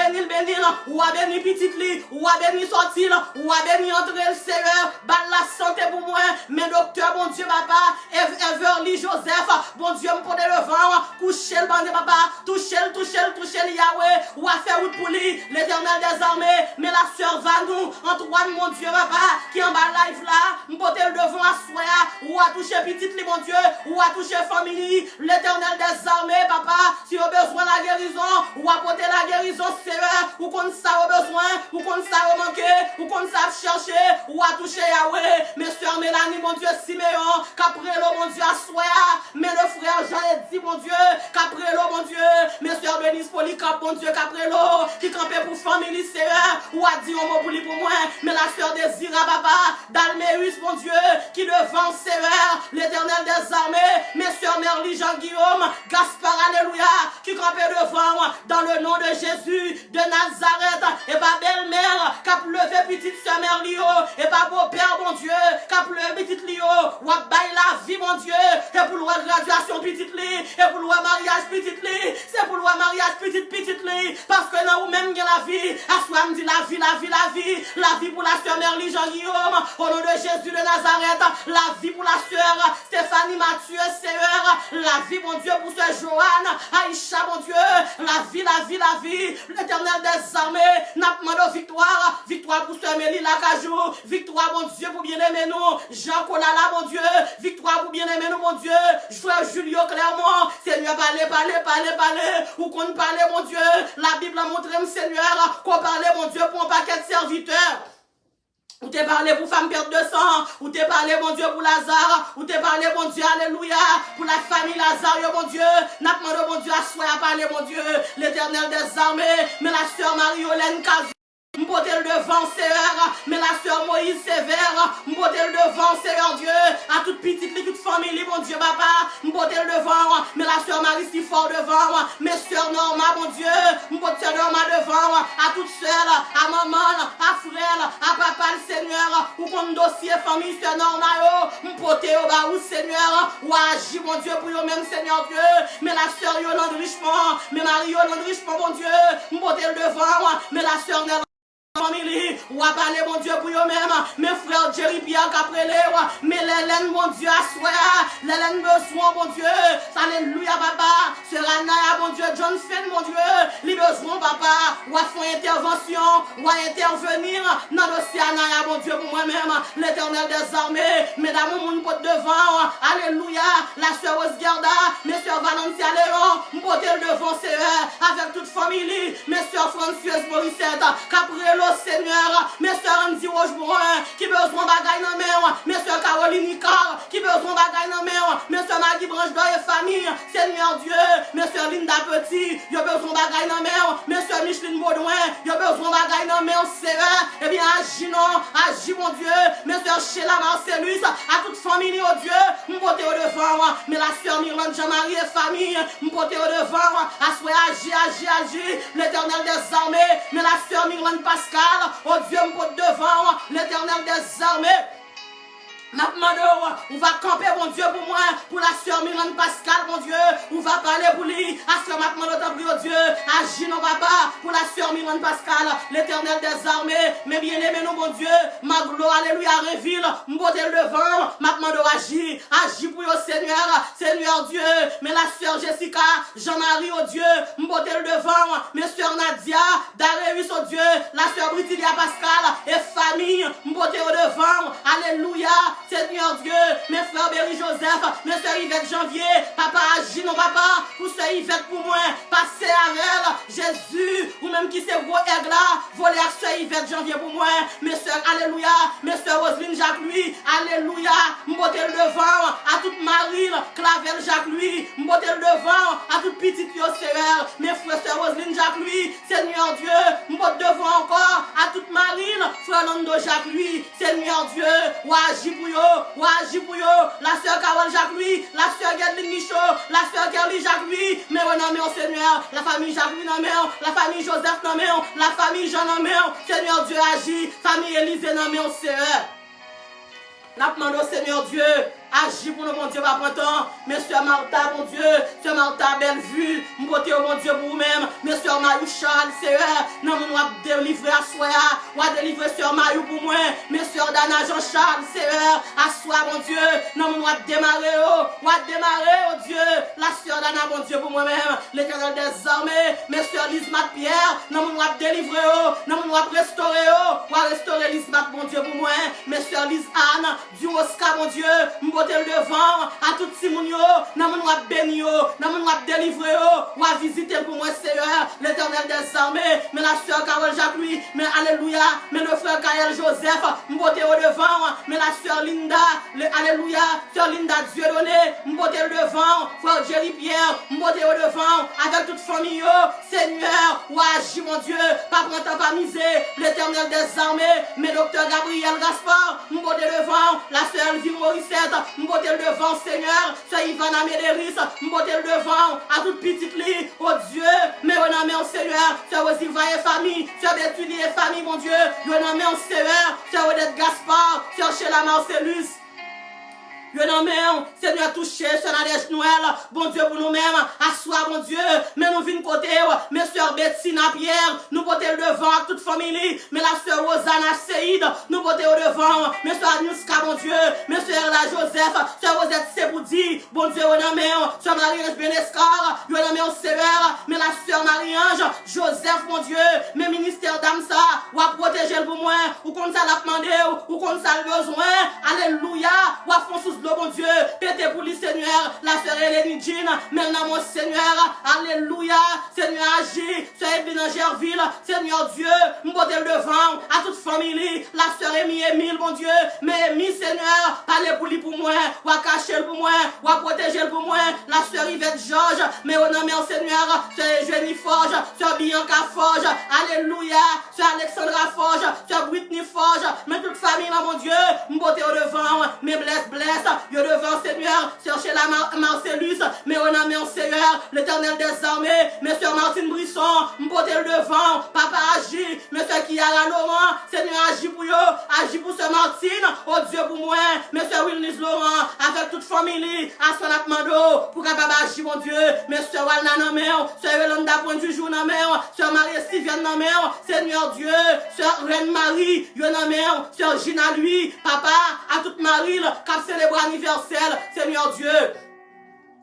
ou à bénir petite lit, ou à bénir sortir, ou à bénir entrer le Seigneur, bat la santé pour moi, mes docteurs, bon Dieu, papa, Everly Joseph, bon Dieu, me porte devant, coucher le bandit, papa, toucher le Yahweh, ou à faire route pour lui, l'Éternel des armées, mais la sœur va nous, Antoine, mon Dieu, papa, qui en bas live là, m'porter le devant à soi, ou à toucher petite, mon Dieu, ou à toucher famille, l'Éternel des armées, papa, si on a besoin de la guérison, ou à porter la guérison, Seigneur, ou qu'on ça au besoin, ou qu'on ça au manqué, ou qu'on ça chercher, ou à toucher Yahweh, mes sœurs Mélanie, mon Dieu, Siméon, qu'après l'eau, mon Dieu, à soi, mais le frère Jean-Eddy, mon Dieu, qu'après l'eau, mon Dieu, mes sœurs Bénice Polycarpe, mon Dieu, qu'après l'eau, qui campait pour famille, Seigneur, ou a dit un mot pour lui pour moi, mais la sœur Désira, papa, d'Alméus, mon Dieu, qui devant Seigneur, l'Éternel des armées, mes sœurs Merly, Jean-Guillaume, Gaspard, alléluia, qui campait devant, dans le nom de Jésus, de Nazareth, et pas belle-mère, qui a levé petite sœur Merly, et pas beau-père, mon Dieu, qui a levé petite Lio, ou a baillé la vie, mon Dieu, et pour le graduation petite Li, et pour le mariage petite Li, c'est pour le mariage petite Li, parce que dans vous-même, il y a la vie, à soi, me dit la vie pour la sœur Merly Jean-Guillaume, au nom de Jésus de Nazareth, la vie pour la sœur Stéphanie Mathieu, Seigneur, la vie, mon Dieu, pour sœur Joanne, Aïcha, mon Dieu, la vie, l'Éternel des armées, n'a demandé victoire pour sœur Mélie Lacajou, victoire, mon Dieu, pour bien-aimer nous, Jean Colala, mon Dieu, victoire pour bien-aimer nous, mon Dieu, frère Julio Clermont, Seigneur, parlez, ou qu'on parle, mon Dieu, la Bible a montré, Seigneur, qu'on parlait, mon Dieu, pour un paquet de serviteurs. Ou t'es parlé pour femme perte de sang, ou t'es parlé, mon Dieu, pour Lazare, ou t'es parlé, mon Dieu, alléluia, pour la famille Lazare, mon Dieu, n'a demandé, mon Dieu, à soi à parler, mon Dieu, l'Éternel des armées, mais la sœur Marie-Hélène Cazou, m'porter le devant, Seigneur, mais la sœur Moïse Sévère, m'porter le devant, Seigneur Dieu, à toute petite, toute famille, mon Dieu, papa, m'porter le devant, mais la sœur Marie si fort devant, mes sœurs Norma, mon Dieu, m'porter Norma devant, à toute seule, à maman, à frère, à papa, le Seigneur, ou qu'on dossier famille, Seigneur Norma, m'pote au bas ou Seigneur, ou agis, mon Dieu, pour eux même, Seigneur Dieu, mais la sœur Yolande richement, mais Marie Yolande richement, mon Dieu, m'pote le devant, mais la sœur famille, ou à parler, mon Dieu, pour eux-mêmes, mes frères Jerry Pierre Caprele, mais l'Hélène, mon Dieu, à soi, l'Hélène besoin, mon Dieu, alléluia, papa, Sœur Anaya, mon Dieu, John Fenn, mon Dieu, les besoins, papa, ou à faire intervention, ou à intervenir dans le dossier Anaya, mon Dieu, pour moi-même, l'Éternel des armées, mesdames, mon pote devant, alléluia, la sœur Osgarda, mes sœurs Valencia Léon, mon pote le devant, Seigneur, avec toute famille, mes sœurs Françoise Morissette, Caprelo, Seigneur, mes soeurs Andy Rochebrun, qui besoin bagaille dans mer, mes soeurs Caroline Nicard, qui besoin bagaille dans mer, mes soeurs Maggie Branche d'Oeil et famille, Seigneur Dieu, mes soeurs Linda Petit, il y a besoin bagaille dans mer, mes soeurs Micheline Baudouin, il y a besoin bagaille dans mer, Seigneur, eh bien agis non, agis mon Dieu, mes soeurs Sheila Marcellus, à toute famille, oh Dieu, m'pote au devant, mais la soeur Myrlande Jean-Marie et famille, m'pote au devant, à soi agis, l'Éternel des armées, mais la soeur Myrlande Pascal, oh Dieu, me porte devant l'Éternel des armées. Maintenant, on va camper, mon Dieu, pour moi, pour la sœur Mylène Pascal, mon Dieu. On va parler pour lui. À ce moment, oh Dieu, agis, non, papa, pour la sœur Mylène Pascal, l'Éternel des armées. Mais bien aimé, nous, mon Dieu, ma gloire, alléluia, réville, m'boter le devant, maintenant, agis pour le Seigneur Dieu. Mais la sœur Jessica, Jean-Marie, oh Dieu, m'boter le devant, mes sœurs Nadia, Darius, oh Dieu, la sœur Britilia Pascal, et famille, m'boter au devant, alléluia. Seigneur Dieu, mes frères Berry Joseph, mes soeurs Yvette Janvier, papa agis non papa, pour soeur Yvette pour moi, passez avec Jésus, ou même qui c'est vos aigles là, voler à soeur Yvette Janvier pour moi, mes soeurs, alléluia, mes soeurs Roselyne Jacques-Louis, alléluia, m'boter le devant, à toute Marie, Clavel Jacques-Louis, m'boter le devant, à toute petite Seigneur, mes frères soeurs Roselyne Jacques-Louis, Seigneur Dieu, m'boter devant encore, à toute Marie, frère Lando Jacques-Louis, Seigneur Dieu, ou agis pour yo, la sœur Carole Jacques-Louis, la sœur Gadeline Michaud, la sœur Kerly Jacques-Louis, mais on en met au Seigneur, la famille Jacques-Louis en met, la famille Joseph en met, la famille Jean en met, Seigneur Dieu agit, famille Élisée en met au Seigneur. N'a demandé au Seigneur Dieu, agis pour nous, mon Dieu, pas temps. Mes soeurs Martha, mon Dieu, soeur Martha, Bellevue, mon Dieu, pour vous-même. Mes soeurs Maïou Charles, Seigneur, nous avons délivré à soi, ou à délivrer soeur Maïou pour moi. Mes soeurs Dana Jean-Charles, Seigneur, à soi, mon Dieu, nous avons démarré, oh Dieu, la soeur Dana, mon Dieu, pour moi-même, l'Éternel des armées. Mes soeurs Lise Mat Pierre, nous avons délivré, nous avons restauré, ou à restaurer Lise Mat, mon Dieu, pour moi. Mes soeurs Lise Anne, du Oscar, mon Dieu, m'boter le devant, à tout Simonio, nous avons béni, nous avons délivré, ou à visiter pour moi, Seigneur, l'Éternel des armées, mais la soeur Carole Jacques-Louis, mais alléluia, mais le frère Kael Joseph, m'boter au devant, mais la soeur Linda, alléluia, soeur Linda Dieudonné, m'boter le devant, frère Jerry Pierre, m'boter au devant, avec toute famille, Seigneur, ou agis, mon Dieu, pas prendre temps, pas miser, l'Éternel des armées, mais docteur Gabriel Gaspard, m'boter le devant, la soeur Elvie Morissette, m'boter le devant, Seigneur, soeur Ivana Médéris, m'boter le devant, à toute petite lit, oh Dieu, mais on a mis en Seigneur, soeur Osiva et famille, soeur Béthulie et famille, mon Dieu, on a mis en Seigneur, soeur Odette Gaspard, soeur Sheila Marcellus. Je n'en mets, Seigneur, touché, sur la neige Noël, bon Dieu, pour nous-mêmes, assoir, bon Dieu, mais nous venons côté, mes soeurs Betsina Pierre, nous portons le devant à toute famille, mais la soeur Rosanna Seïd, nous portons au devant, mes soeurs Nuska, bon Dieu, mes soeurs La Joseph, soeur Rosette Seboudi, bon Dieu, on en met, soeur Marie-Ange Benescar, je n'en mets au sévère, mais la soeur Marie-Ange, Joseph, mon Dieu, mes ministères d'Amsa, ou à protéger pour moi, ou qu'on ça l'a demandé, ou qu'on ça le besoin, alléluia, ou à fond sous l'eau, mon Dieu, pété pour lui, Seigneur, la sœur Hélène Jean, maintenant, mon Seigneur, alléluia, Seigneur, agis, soeur Evelyne Gerville, Seigneur Dieu, m'boter le devant, à toute famille, la sœur Émile, mon Dieu, mais Émile, Seigneur, parlez pour lui pour moi, ou à cacher pour moi, ou à protéger pour moi, la sœur Yvette Georges, mais on a mis en Seigneur, sœur Eugénie Forge, sœur Bianca Forge, alléluia, sœur Alexandra Forge, sœur Britney Forge, mais toute famille, là, mon Dieu, m'boter au devant, mais blesse, yo devant, Seigneur, sœur Sheila Marcellus, mais on a mis en Seigneur, l'Éternel des armées, mais sœur Martine Brisson, m'boter le devant, papa agit, mais sœur Kiara Laurent, Seigneur, agis pour yo, agis pour ce Martine. Dieu, pour moi, monsieur Wilnis Laurent, avec toute famille, à son apmando, pour capable agir, mon Dieu, monsieur Walna dans mer, sœur Yolanda Point du jour dans mer, sœur Marie-Estivienne dans mer, Seigneur Dieu, sœur Reine Marie, yo dans mer, sœur Gina lui, papa, à toute Marie, qui a célébré anniversaire, Seigneur Dieu.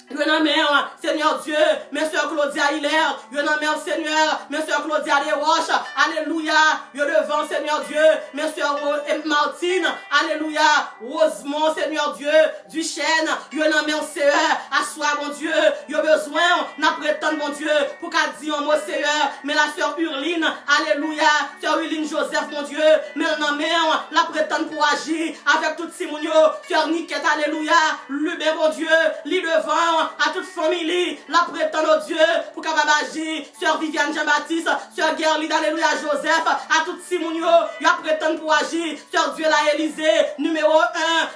Yo nan mère, Seigneur Dieu, mes soeurs Claudia Hilaire, yo nan mère Seigneur, mes soeurs Claudia Desroches, alléluia, yo devant Seigneur Dieu, mes soeurs Martine, alléluia, Rosemont, Seigneur Dieu, Duchesne, yo nan mère Seigneur, assois mon Dieu, yo besoin, n'a prétendre mon Dieu, pour qu'a dit un mot Seigneur, mais la soeur Urline, alléluia, soeur Urline Joseph mon Dieu, mais nan mère, la prétendre pour agir, avec tout Simonio, soeur Niquette, alléluia, lui ben mon Dieu, li devant, à toute famille, la prétendre au Dieu pour capable agir, sœur Viviane Jean-Baptiste, sœur Gerlide, alléluia Joseph, à toute Simonio, il a prétendre pour agir, sœur Dieu la Élysée, numéro 1,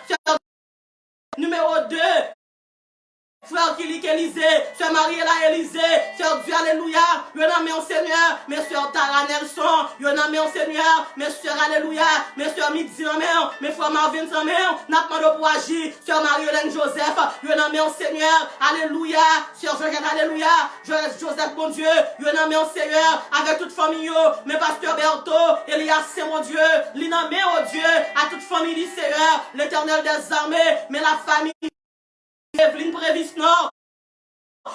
sœur numéro 2, frère Kilik Élysée, sœur Marie-Ella Élysée, sœur Dieu, alléluia, yo nan men Seigneur, mes sœurs Tara Nelson, yo nan men Seigneur, mes sœurs, alléluia, mes sœurs Midi nan men, mes frères Marvin nan men, n'a demandé pour agir, sœur Marie-Hélène Joseph, yo nan men Seigneur, alléluia, sœur Georgette, alléluia, Joseph, mon Dieu, yo nan men Seigneur, avec toute famille, mes pasteurs Bertho, Elias, c'est mon Dieu, li nan men, oh Dieu, à toute famille, Seigneur, l'Éternel des armées, mais la famille, Evelyne Prévis Nord,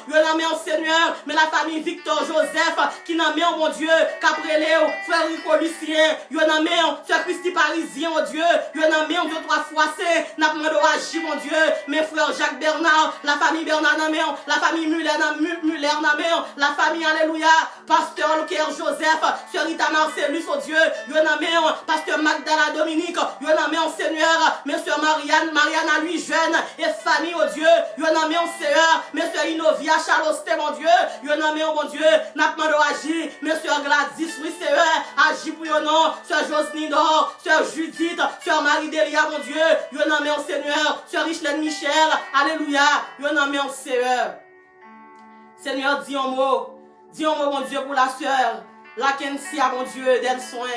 yo nan men Seigneur, mais la famille Victor Joseph, qui nan men mon Dieu, Capré Léo, frère Rico Lucien, yo nan men, sœur Christy Parisien, oh Dieu, yo nan men, Dieu 3 fois c'est, n'a pas de agir, mon Dieu, mes frères Jacques Bernard, la famille Bernard nan men, la famille Muller nan men, la famille, alléluia, pasteur Lucaire Joseph, sœur Rita Marcellus, oh Dieu, yo nan men, pasteur Magdala Dominique, yo nan men, Seigneur, mes sœurs Marianne à lui jeune, et famille, oh Dieu, yo nan men, Seigneur, mes sœurs Via Charlotte, mon Dieu, yo nan men, mon Dieu, n'a pas de agir, mes sœurs Gladys, oui, Seigneur, agis pour yo non, sœur Joselyne Dor, sœur Judith, sœur Marie-Délia, mon Dieu, yo nan men, Seigneur, sœur Richelaine Michel, alléluia, yo nan men, Seigneur. Seigneur, dis un mot, mon Dieu, pour la sœur, la Kensia, mon Dieu, d'elle soin,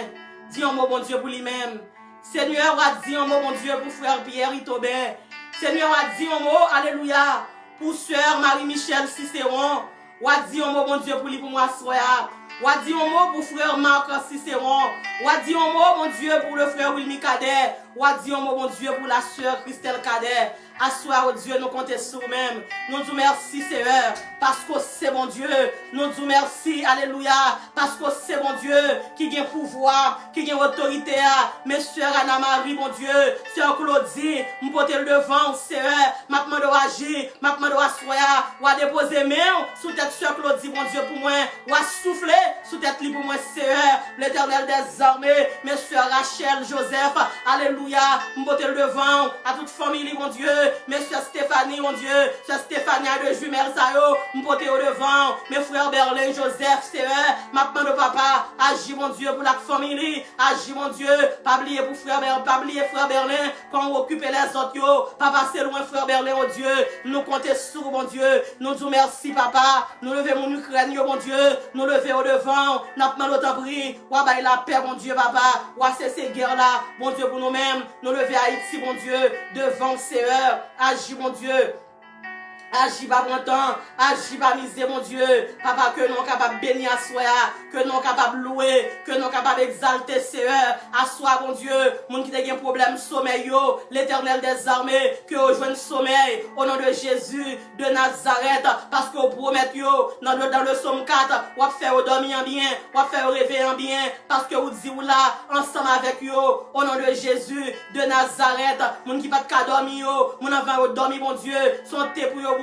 dis un mot, mon Dieu, pour lui-même. Seigneur, a dit un mot, mon Dieu, pour frère Pierre Itobin. Seigneur, a dit un mot, alléluia, pour sœur Marie-Michel Cicéron, ou a dit un mot, mon Dieu, pour lui, pour moi, soya. Ou a dit un mot pour frère Marc Cicéron, ou a dit un mot, mon Dieu, pour le frère Wilmy Cadet, ou a dit un mot, mon Dieu, pour la sœur Christelle Cadet. Assoir au Dieu, nous comptons sur nous-mêmes. Nous disons merci, Seigneur, parce que c'est mon Dieu. Nous disons merci, alléluia, parce que c'est mon Dieu qui a pouvoir, qui a autorité. Mes soeurs Anna-Marie, mon Dieu, sœur Claudie, nous portons le devant, Seigneur. Ma demande à agir, ma demande à asseoir, ou à déposer main sous tête sœur Claudie, mon Dieu, pour moi, ou à souffler sous tête libre pour moi, Seigneur, l'Éternel des armées. Mes soeurs Rachel, Joseph, alléluia, nous portons le devant à toute famille, mon Dieu. Mes soeurs Stéphanie, mon Dieu, soeur Stéphanie de jumelles, ça yo, m'porter au devant, mes frères Berlin, Joseph, Seigneur, ma maman de papa, agis mon Dieu pour la famille, agis mon Dieu, pas oublier pour frère Berlin, pas oublier frère Berlin, quand on occupe les autres yo, papa c'est loin frère Berlin, oh Dieu, nous comptons sur mon Dieu, nous disons merci papa, nous levons mon Ukraine, mon Dieu, nous levons au devant, nous demandons autant pris, ou à la paix, mon Dieu, papa, ou à cesser guerre là, mon Dieu, pour nous-mêmes, nous lever Haïti, mon Dieu, devant Seigneur. Agis mon Dieu, agis pas bon temps, agis pas misé mon Dieu, papa que nous capable bénir à soi, que nous capable louer, que nous capable exalter Seigneur, à soi mon Dieu, moun qui a un problème sommeil yo, l'Éternel des armées, que vous joignez sommeil au nom de Jésus de Nazareth, parce que vous promettez yo dans le psaume 4, ou faire dormir en bien, ou faire rêver en bien, parce que vous dites là ensemble avec yo au nom de Jésus de Nazareth, moun qui pas de dormir yo, moun avant dormir mon Dieu, son thé pour yo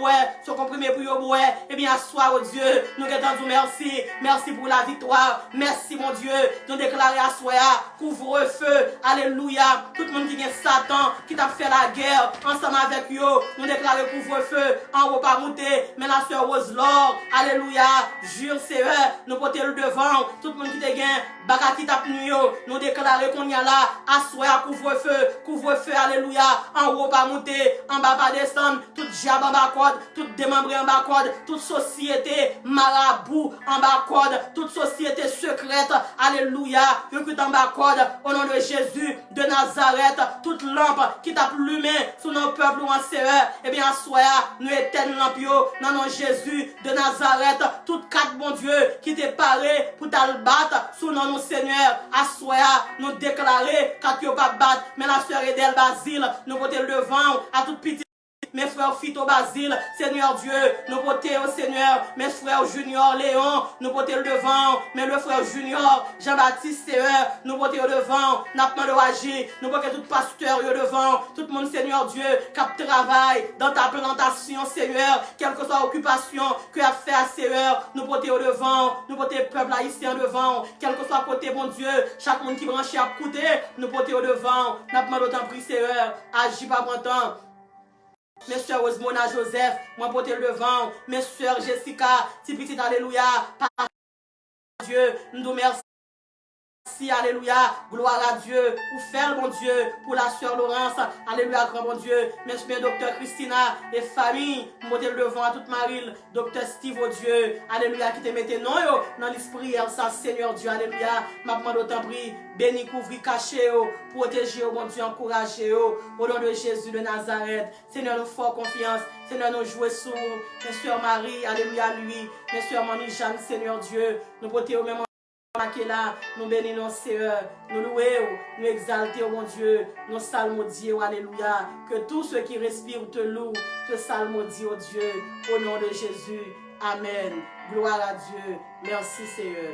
son comprimé pour yo boire, et bien asseoir au Dieu, nous disons merci, merci pour la victoire, merci mon Dieu, nous déclarer asseoir, couvre-feu, alléluia, tout le monde qui vient Satan, qui t'a fait la guerre, ensemble avec yo, nous déclarer couvre-feu, en haut pas monter, mais la soeur Rose Laure, alléluia, jure Seigneur, nous porter le devant, tout le monde qui te gagne, baka qui t'a pnu yo, nous déclarer qu'on y a là, asseoir, couvre-feu, alléluia, en haut pas monter, en bas pas descendre, tout diable en bas code, tout démembré en bas code, toute société marabout en bas code, toute société secrète, alléluia, recrute en bas code, au nom de Jésus de Nazareth, toute lampe qui t'a plumé sous nos peuples ou en Seigneur, eh bien, soya, nous éteignons lampe dans nom Jésus de Nazareth, toute carte, mon Dieu, qui t'est paré pour t'albattre sous nom Seigneur, à soya, nous déclarer, quand tu pas battre, mais la sœur Edel Basile, nous porter le devant à toute petite. Mes frères Fito Basile, Seigneur Dieu, nous portons au Seigneur, mes frères Junior Léon, nous portons le devant, mais le frère Junior, Jean-Baptiste Seigneur, nous portons au devant, Napman de Wagi, nous portons tout pasteur au devant, tout le monde Seigneur Dieu, qui travaille dans ta plantation Seigneur, quelle que soit l'occupation que a fait à Seigneur, nous portons au devant, nous portons le peuple haïtien devant, quel que soit côté mon Dieu, chaque monde qui branche à côté, nous portons au devant, Napman d'autant pris Seigneur, agis pas bon temps. Mes soeurs Osmona Joseph, moi porter le devant. Mes soeurs Jessica, si petite alléluia. Par Dieu, nous merci. Alléluia, gloire à Dieu, pour faire bon Dieu, pour la sœur Laurence, alléluia, grand bon Dieu, merci bien, docteur Christina, et famille, monter le devant à toute Marie, docteur Steve, oh Dieu, alléluia, qui te mette non yo, dans l'esprit, ça, Seigneur Dieu, alléluia, ma demande autant prie, béni, couvrir, cacher, protéger, oh mon Dieu, encourager, au nom de Jésus de Nazareth, Seigneur, nous fort confiance, Seigneur, nous jouer sous, mes soeurs Marie, alléluia, lui, mes soeurs Marie-Jeanne, Seigneur Dieu, nous porter au même là, nous bénissons Seigneur, nous louons, nous exaltons mon Dieu, nous salmodions, alléluia, que tous ceux qui respirent te louent, te salmodient, oh Dieu, au nom de Jésus, amen, gloire à Dieu, merci Seigneur.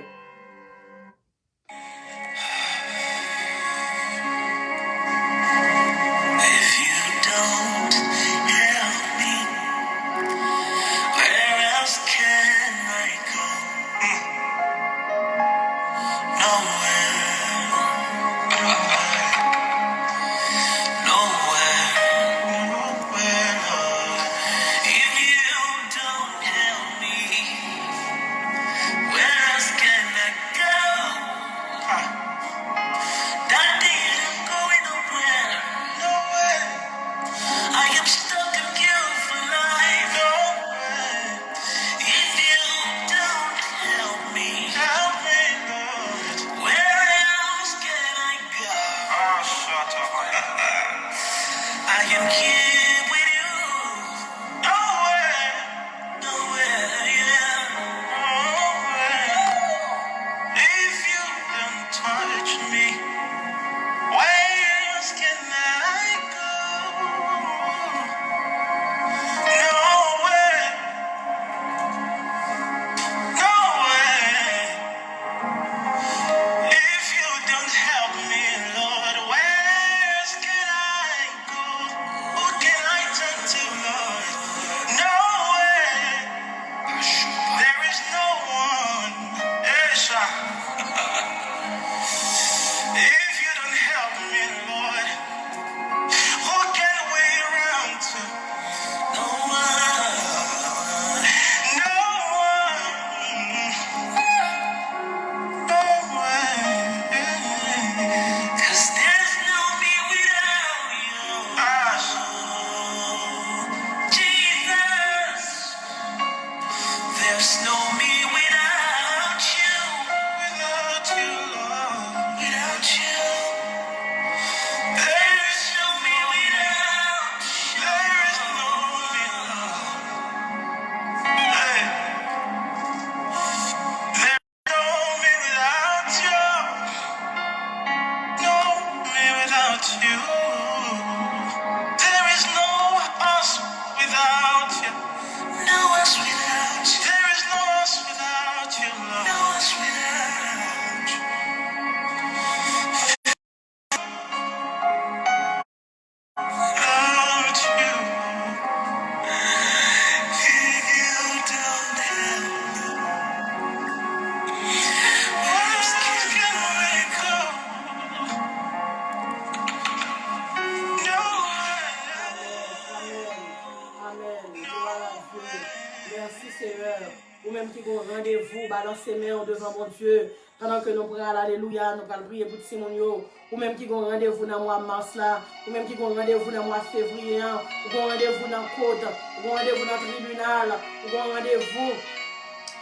Balancez mains devant mon Dieu. Pendant que nous prions, alléluia, nous allons prier pour Simonio. Ou même qui ont rendez-vous dans le mois de mars là. Ou même qui ont rendez-vous dans le mois de février. Ou ont rendez-vous dans la côte. Ou ont rendez-vous dans le tribunal. Ou ont rendez-vous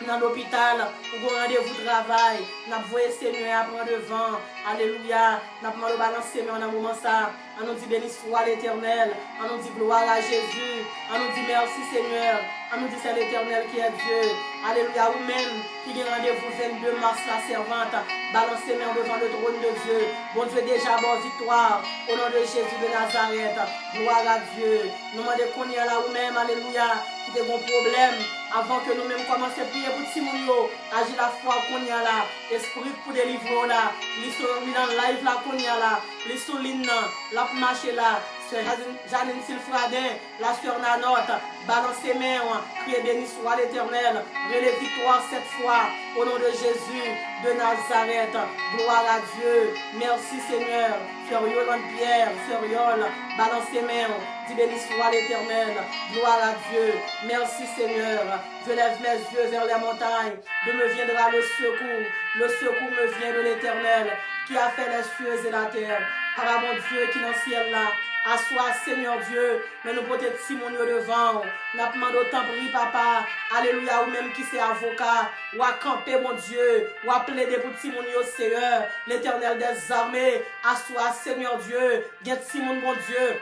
dans l'hôpital, ou un rendez-vous de travail, nous voyons Seigneur à prendre devant. Alléluia. Nous demandons balancer mais en un moment ça. On nous dit béni soit l'Éternel. On nous dit gloire à Jésus. On nous dit merci Seigneur. On nous dit c'est l'Éternel qui est Dieu. Alléluia. Vous-même qui a rendez-vous 22 mars la servante. Balancez main devant le trône de Dieu. Bon Dieu déjà bonne victoire. Au nom de Jésus de Nazareth. Gloire à Dieu. Nous demandons qu'on y a là vous-même. Alléluia. Qui a bon problème. Avant que nous-mêmes commencions à prier pour Timounio, agir la foi qu'on y a là, esprit pour délivrer là, l'histoire dans live là qu'on y a là, l'histoire la marché là, Janine Silfradin, la soeur Nanote, balancez mains, priez béni soit l'Éternel, relève victoire cette fois, au nom de Jésus de Nazareth, gloire à Dieu, merci Seigneur, Sœur Yolande Pierre, Sœur Yol, balancez mains, dis béni soit l'Éternel, gloire à Dieu, merci Seigneur, je lève mes yeux vers les montagnes, de me viendra le secours me vient de l'Éternel, qui a fait les cieux et la terre, par mon Dieu qui est dans le ciel là, assois Seigneur Dieu, mais nous portons Timonio devant, nous demandons autant prie papa, alléluia, ou même qui c'est avocat, ou à camper mon Dieu, ou à plaider pour Timonio Seigneur, l'Éternel des armées, assois Seigneur Dieu, viens Timon mon Dieu.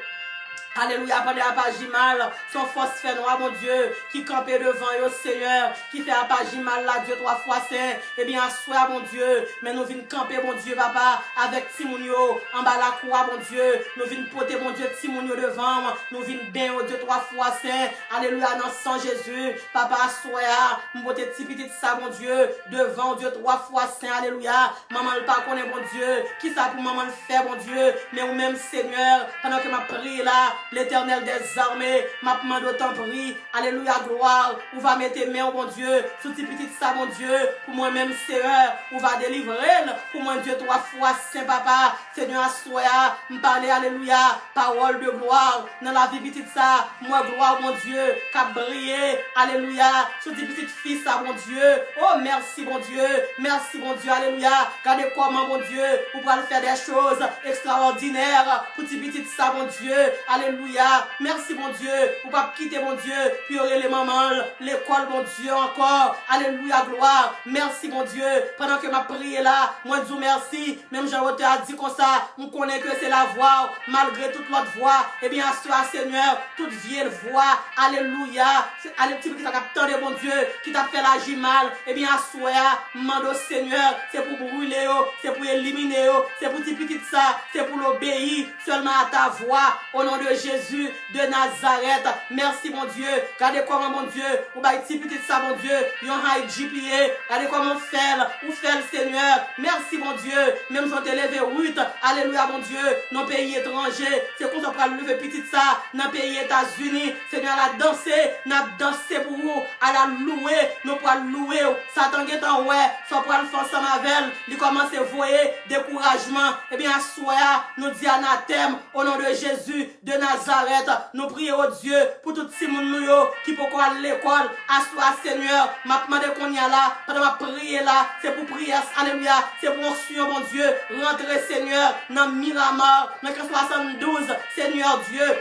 Alléluia, pendant Apajimal, son force fait noir, mon Dieu, qui campait devant eux, Seigneur, qui fait Apajimal là, Dieu, 3 fois saint, eh bien, assois, mon Dieu, mais nous venons camper, mon Dieu, papa, avec Timounio, en bas la croix, mon Dieu, nous venons porter, mon Dieu, Timounio devant, nous venons bien, oh Dieu, 3 fois saint, alléluia, dans sang Jésus, papa, assois, nous porter petit ça, mon Dieu, devant, Dieu, 3 fois saint, alléluia, maman, le pas connaît, mon Dieu, qui ça pour maman le faire, mon Dieu, mais ou même, Seigneur, pendant que ma prie là, l'Éternel des armées, m'a demandé autant prie, alléluia, gloire, ou va mettre main, mon Dieu, sous tes petites ça, mon Dieu, pour moi-même, Seigneur, ou va délivrer, pour moi, Dieu, 3 fois, Saint Papa, Seigneur, assoya, me parler, alléluia, parole de gloire, dans la vie petite ça, moi, gloire, mon Dieu, qu'a brillé, alléluia, sous tes petites filles, ça, mon Dieu, oh, merci, mon Dieu, alléluia, regardez comment, mon Dieu, vous pouvez faire des choses extraordinaires, pour tes petites ça, mon Dieu, alléluia, merci, mon Dieu, vous pas quitter, mon Dieu, puis les mamans, l'école, mon Dieu, encore, alléluia, gloire, merci, mon Dieu, pendant que ma prière là, moi, Dieu, merci, même Jean-Roté a dit comme ça, on connaît que c'est la voix, malgré toute l'autre voix, et bien, assois, Seigneur, toute vieille voix, alléluia, alléluia, qui t'a capté, mon Dieu, qui t'a fait l'agir mal, et bien, assois, mando, Seigneur, c'est pour brûler, c'est pour éliminer, c'est pour petit ça, c'est pour l'obéir seulement à ta voix, au nom de Jésus de Nazareth. Merci, mon Dieu. Regardez comment, mon Dieu, vous avez petit ça, mon Dieu, yon high GPA. Regardez comment vous faites le Seigneur. Merci, mon Dieu. Même si on levé 8, alléluia, mon Dieu, dans le pays étranger, c'est qu'on s'en lever petit ça, dans le pays États-Unis. Seigneur, la danser, n'a dansé pour vous, à la louer, nous pour louer. Satan est en ouais, soit pour le faire ensemble avec elle, il commence à voyer découragement. Eh bien, soya, nous dit anathème, au nom de Jésus de Nazareth, nous prions au Dieu pour tout ce monde qui peut aller à l'école, assois Seigneur, m'a demandé qu'on y a là, pendant ma prière là, c'est pour prier, alléluia, c'est pour onction, mon Dieu, rentrer Seigneur, dans Miramar, dans 72, Seigneur Dieu.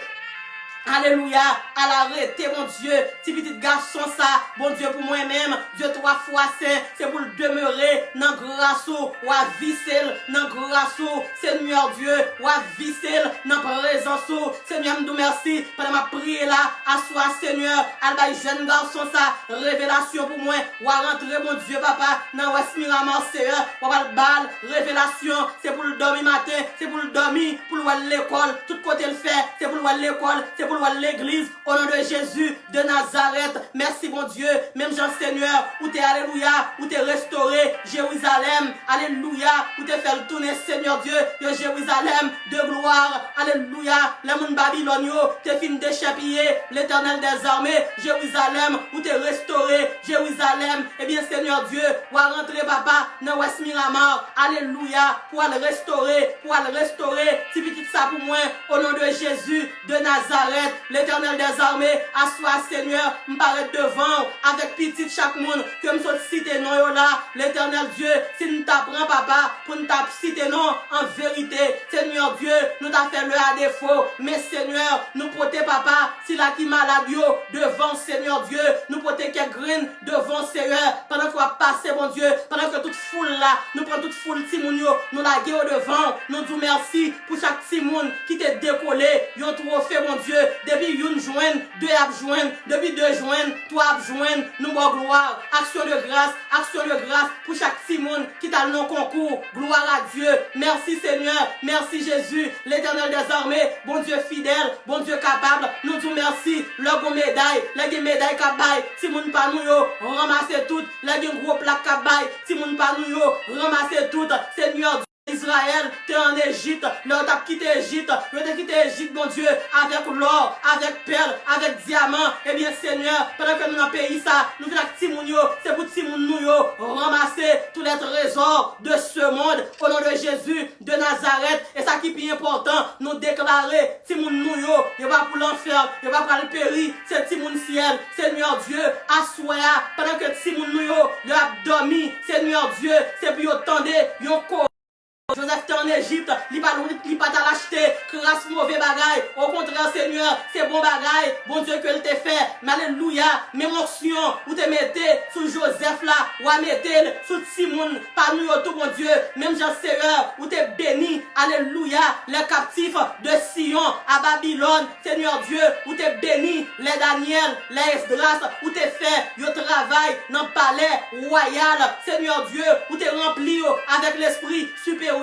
Alléluia, à l'arrêter, mon Dieu, si petit garçon ça, bon Dieu pour moi-même, Dieu 3 fois saint, c'est pour le demeurer dans grâce ou à visser dans grâce, Seigneur Dieu, ou à visser dans présence, Seigneur, nous merci, pendant ma prière là, assois Seigneur, à la jeune garçon ça, révélation pour moi, ou à rentrer, mon Dieu, papa, dans West Miramar, Seigneur, ou à le bal, révélation, c'est pour le dormir matin, c'est pour le dormir, pour le aller l'école, tout côté le faire, c'est pour le aller l'école, c'est pour l'église, au nom de Jésus de Nazareth. Merci, mon Dieu. Même Jean Seigneur, où t'es alléluia, où t'es restauré, Jérusalem, alléluia, où t'es fait le tourner, Seigneur Dieu, de Jérusalem, de gloire, alléluia. Le monde Babylone, t'es fini d'échapper, l'Éternel des armées, Jérusalem, où t'es restauré, Jérusalem. Eh bien, Seigneur Dieu, pour rentrer, papa, dans West Miramar, alléluia, pour le restaurer, si petit ça pour moi, au nom de Jésus de Nazareth. L'Éternel des armées, assois Seigneur, me paraît devant, avec petit chaque monde, que me soit cité non là, l'Éternel Dieu, si nous t'apprend papa, pour nous citer non, en vérité, Seigneur Dieu, nous t'a fait le à défaut. Mais Seigneur, nous portons papa, si la qui malade yo, devant Seigneur Dieu, nous portons quelques graines devant Seigneur, pendant qu'on va passer, mon Dieu, pendant que toute foule là, nous prenons toute foule Timoun yo, nous la gué au devant, nous disons merci pour chaque Timoun qui t'est décollé, yon trophée, mon Dieu, depuis une joine, deux ap joine, depuis deux joines, trois ap joine, nous bon gloire, action de grâce pour chaque Timoun qui t'a le non concours, gloire à Dieu, merci Seigneur, merci Jésus, l'Éternel des armées, bon Dieu fidèle, bon Dieu capable, nous disons merci, le bon médaille, les médailles capable, Timoun pas nous yo, ramassez toutes, les gros plaques capable, Timoun pas nous yo, ramassez toutes, Seigneur Israël, tu es en Égypte, l'on t'a quitté Égypte, l'on t'a quitté Égypte, mon Dieu, avec l'or, avec perle, avec diamant, eh bien Seigneur, pendant que nous dans le pays ça, nous venons avec Timoun yo, c'est pour Timoun nous yo, ramasser tous les trésors de ce monde, au nom de Jésus, de Nazareth, et ça qui est plus important, nous déclarer, Timoun nous yo, il va pour l'enfer, il va pour le péri, c'est Timoun ciel, Seigneur Dieu, assoya, pendant que Timoun nous yo, il a dormi, Seigneur Dieu, c'est pour y attendre, yon Joseph était en Égypte, il pas t'a l'acheter, grâce mauvais bagaille. Au contraire, Seigneur, c'est bon bagaille, bon Dieu que il t'a fait. Mais alléluia, même option, où te mettez sous Joseph là, ou à mettre sous Simon, par nous tout bon Dieu, même Jean Seigneur, où t'es béni, alléluia, les captifs de Sion à Babylone, Seigneur Dieu, où t'es béni, les Daniel, les Esdras, où t'es fait, yo travail dans le palais royal, Seigneur Dieu, où t'es rempli avec l'esprit supérieur.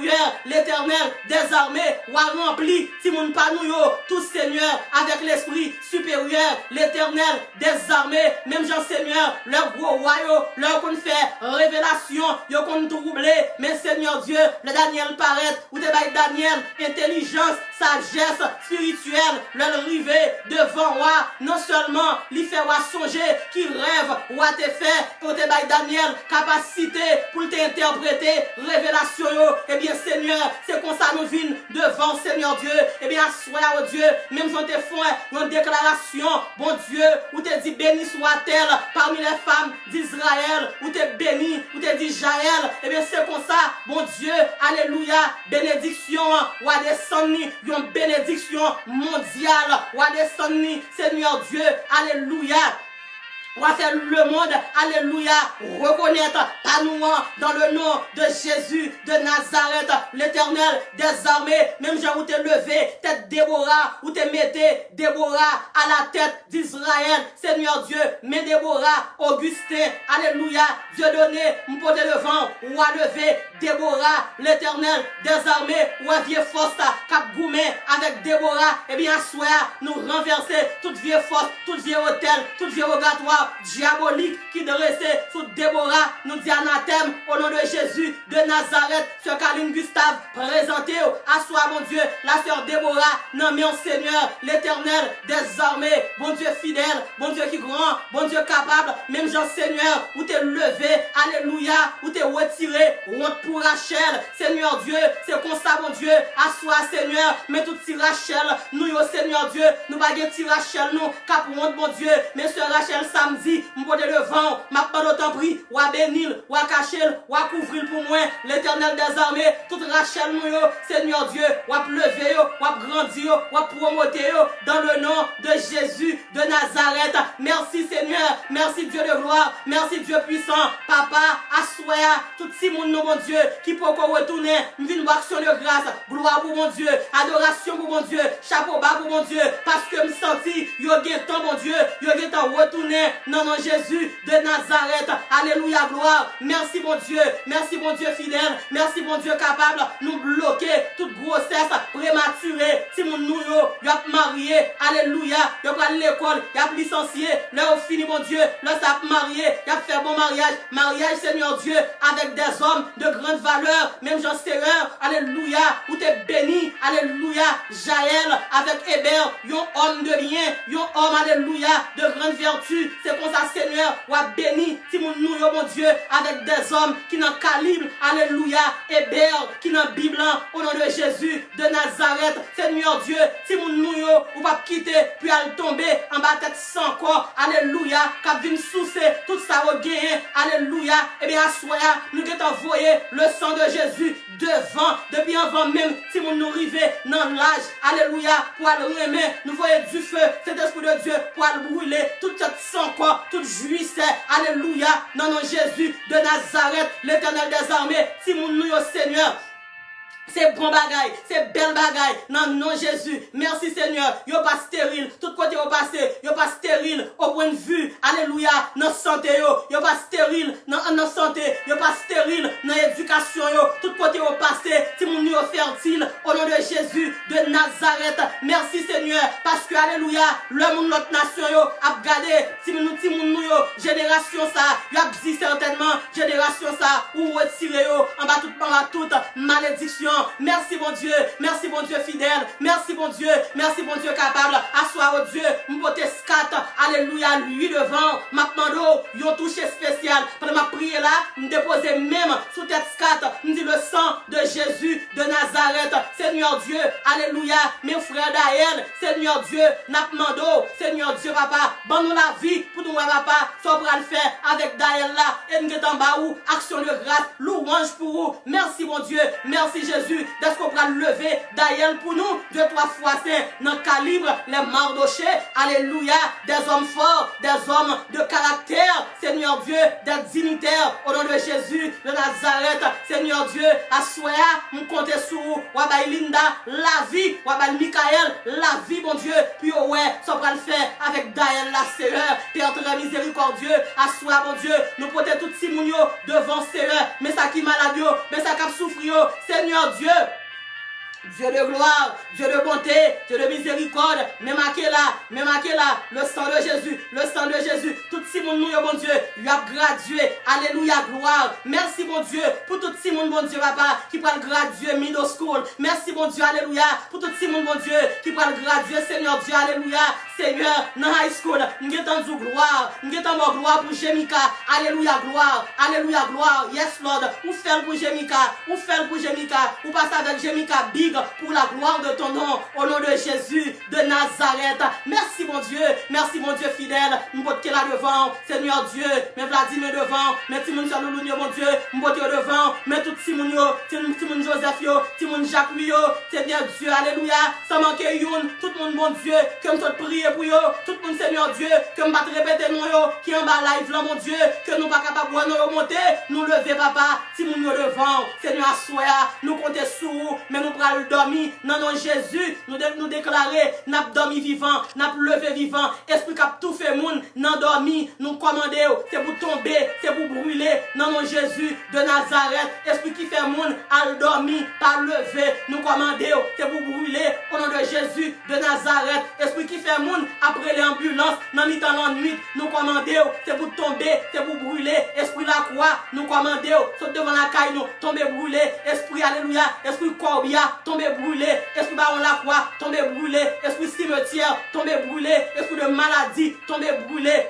L'Éternel des armées ou a rempli Timoun Panouyo, tout Seigneur avec l'esprit supérieur, l'Éternel des armées, même Jean Seigneur, leur gros royaume, leur qu'on fait révélation, yo qu'on troublé, mais Seigneur Dieu, le Daniel paraît, ou te bail Daniel, intelligence, sagesse spirituelle, leur rivé devant moi, non seulement lui fait wa songer, qui rêve, ou a te fait, ou te bail Daniel, capacité pour t'interpréter, révélation yo, et bien Seigneur, c'est comme ça nous venons devant Seigneur Dieu, et bien sois au Dieu, même si on te fait une déclaration, bon Dieu, où te dit béni soit-elle parmi les femmes d'Israël, où te béni, où te dit Jaël, et bien c'est comme ça, bon Dieu, alléluia, bénédiction, ou à descendre, une bénédiction mondiale, ou à descendre, Seigneur Dieu, alléluia. On va faire le monde, alléluia, reconnaître ta nous dans le nom de Jésus de Nazareth, l'Éternel des armées. Même Jean où t'es levé, tête Déborah, où t'es mettez Déborah à la tête d'Israël. Seigneur Dieu, mais Déborah, Augustin, alléluia, Dieu donné, m'pote le vent, ou à lever Déborah, l'Éternel des armées, ou à vieux force, cap goumé avec Déborah, et bien soir, nous renverser toute vieille force, toute vieille hôtel, toute vieille rogatoire, diabolique qui dressait sous Déborah, nous dit anathème au nom de Jésus de Nazareth, sur Caline Gustave, présentez à soi, mon Dieu, la sœur Déborah, nommé en Seigneur, l'Éternel des armées, bon Dieu fidèle, bon Dieu qui grand, bon Dieu capable, même Jean Seigneur, où t'es levé, alléluia, où t'es retiré, honte pour Rachel, Seigneur Dieu, c'est comme ça, mon Dieu, à soi, Seigneur, mais tout si Rachel, nous, au Seigneur Dieu, nous baguette si Rachel, nous, cap honte, mon Dieu, mais sur Rachel, samedi, m'pote le vent, m'a pas d'autant pris, ou à bénir, ou à cacher, ou à couvrir pour moi, l'Éternel des armées, toute Rachel nous, Seigneur Dieu, ou à lever, ou à grandir, ou à promoter, dans le nom de Jésus de Nazareth. Merci Seigneur, merci Dieu de gloire, merci Dieu puissant, Papa, assoya, tout si mon nom, mon Dieu, qui peut encore retourner, une action de grâce, gloire pour mon Dieu, adoration pour mon Dieu, chapeau bas pour mon Dieu, parce que me senti, yo gen temps, mon Dieu, yo gen temps retourner, non, non, Jésus de Nazareth. Alléluia, gloire. Merci, mon Dieu fidèle. Merci, mon Dieu capable. Nous bloquer toute grossesse prématurée. Si mon nous, y a marié. Alléluia. Y a pas l'école. Y a licencié. Là, au fini, mon Dieu. Là, ça a marié. Y a fait bon mariage. Mariage, Seigneur Dieu, avec des hommes de grande valeur. Même Jean Seigneur. Alléluia. Où t'es béni. Alléluia. Jaël avec Hébert. Yon homme de bien. Yon homme, alléluia, de grande vertu. C'est pour ça, Seigneur, ou a béni, si mon nous, mon Dieu, avec des hommes qui n'ont calibre, alléluia, Hébert, qui n'ont Bible, au nom de Jésus de Nazareth, Seigneur Dieu, si mon nous, ou pas quitter, puis elle tomber en bas tête sans corps, alléluia, qu'à venir soucer, tout ça au gain, alléluia, et bien, à soi, nous devons envoyer le sang de Jésus devant, depuis avant même, si nous nous arrivons dans l'âge, alléluia, pour le remettre, nous voyons du feu, cet esprit de Dieu, pour le brûler, toute cette sang corps, toute jouissance, alléluia, dans nom Jésus de Nazareth, l'Éternel des armées, si nous nous, Seigneur, c'est bon bagay, c'est bel bagay, dans le nom de Jésus. Merci Seigneur. Yo pas stérile, tout côté au passé, yo pas stérile au point de vue, alléluia, dans santé yo pas stérile dans santé, yo pas stérile dans éducation yo, tout côté au passé, si mon yo fertile, au nom de Jésus de Nazareth. Merci Seigneur, parce que alléluia, le monde notre nation yo a gardé, si mon yo, génération ça, yo a dit certainement, génération ça, ou retirer yo, en bas toute malédiction. Merci mon Dieu fidèle, merci mon Dieu capable, asseoir au Dieu, m'pote scat, alléluia, lui devant, maintenant yon touché spécial, pendant ma prière là, m'déposer même sous tête scat, m'dit le sang de Jésus de Nazareth, Seigneur Dieu, alléluia, mes frères d'Aël, Seigneur Dieu, n'a demandé, Seigneur Dieu papa, bon nous la vie, pour nous papa, ça va le faire avec d'Aël là, et nous en bas où, action de grâce, louange pour vous, merci mon Dieu, merci Jésus. D'est-ce qu'on va lever d'ailleurs pour nous, 2-3 fois c'est dans le calibre, les Mardochés, alléluia, des hommes forts, des hommes de caractère, Seigneur Dieu, des dignitaires, au nom de Jésus de Nazareth, Seigneur Dieu, à Soya, nous comptons sur vous, Wabay Linda, la vie, Wabay Michael, la vie, mon Dieu, puis ouais, ça va le faire avec Daël, la Seigneur, Père très miséricordieux, à Soya, mon Dieu, nous portons tout Simonio devant Seigneur, mais ça qui malade, mais ça qui souffre, Seigneur Dieu, Dieu de gloire, Dieu de bonté, Dieu de miséricorde, même à là, le sang de Jésus, tout Simon nous, mon Dieu, lui a gradué, alléluia, gloire, merci mon Dieu, pour tout Simon, mon Dieu, papa, qui va le graduer, middle school, merci mon Dieu, alléluia, pour tout Simon, mon Dieu, qui va le graduer, Seigneur Dieu, alléluia, Seigneur, dans high school, nous avons gloire, nous avons gloire pour Jémica, alléluia, gloire, yes Lord, ou faire pour Jémica, ou passer avec Jémica, big, pour la gloire de ton nom, au nom de Jésus de Nazareth. Merci mon Dieu fidèle, nous portons là devant, Seigneur Dieu, mais Vladimir devant, mais Timon Chaloulou, mon Dieu, nous portons devant, mais tout Timon Joseph, Timon Jacques, Seigneur Dieu, alléluia, sans manquer une, tout le monde, mon Dieu, comme tu prier pour eux, tout le monde, Seigneur Dieu, que nous pas répéter non yo, qui en bas live là, mon Dieu, que nous pas capables de nous remonter, nous lever, papa, Timon devant, Seigneur, assoya, nous compter sur vous, mais nous prenons dormi, non, non, Jésus, nous déclarer, nous dormi vivant, nous levé vivant, esprit cap tout fait moun, non dormi, nous commander, c'est pour tomber, c'est pour brûler, non, non, Jésus de Nazareth, esprit qui fait moun, al dormi, pas lever, nous commander, c'est pour brûler, au nom de Jésus de Nazareth, esprit qui fait moun, après l'ambulance, dans mi-temps la nuit, nous commander, c'est pour tomber, c'est pour brûler, esprit la croix, nous commander, saute devant la caille, nous tomber brûler, esprit alléluia, esprit corbia, tomber brûlé, esprit baron la croix, tomber brûlé, esprit cimetière, tomber brûlé, esprit de maladie, tomber brûlé.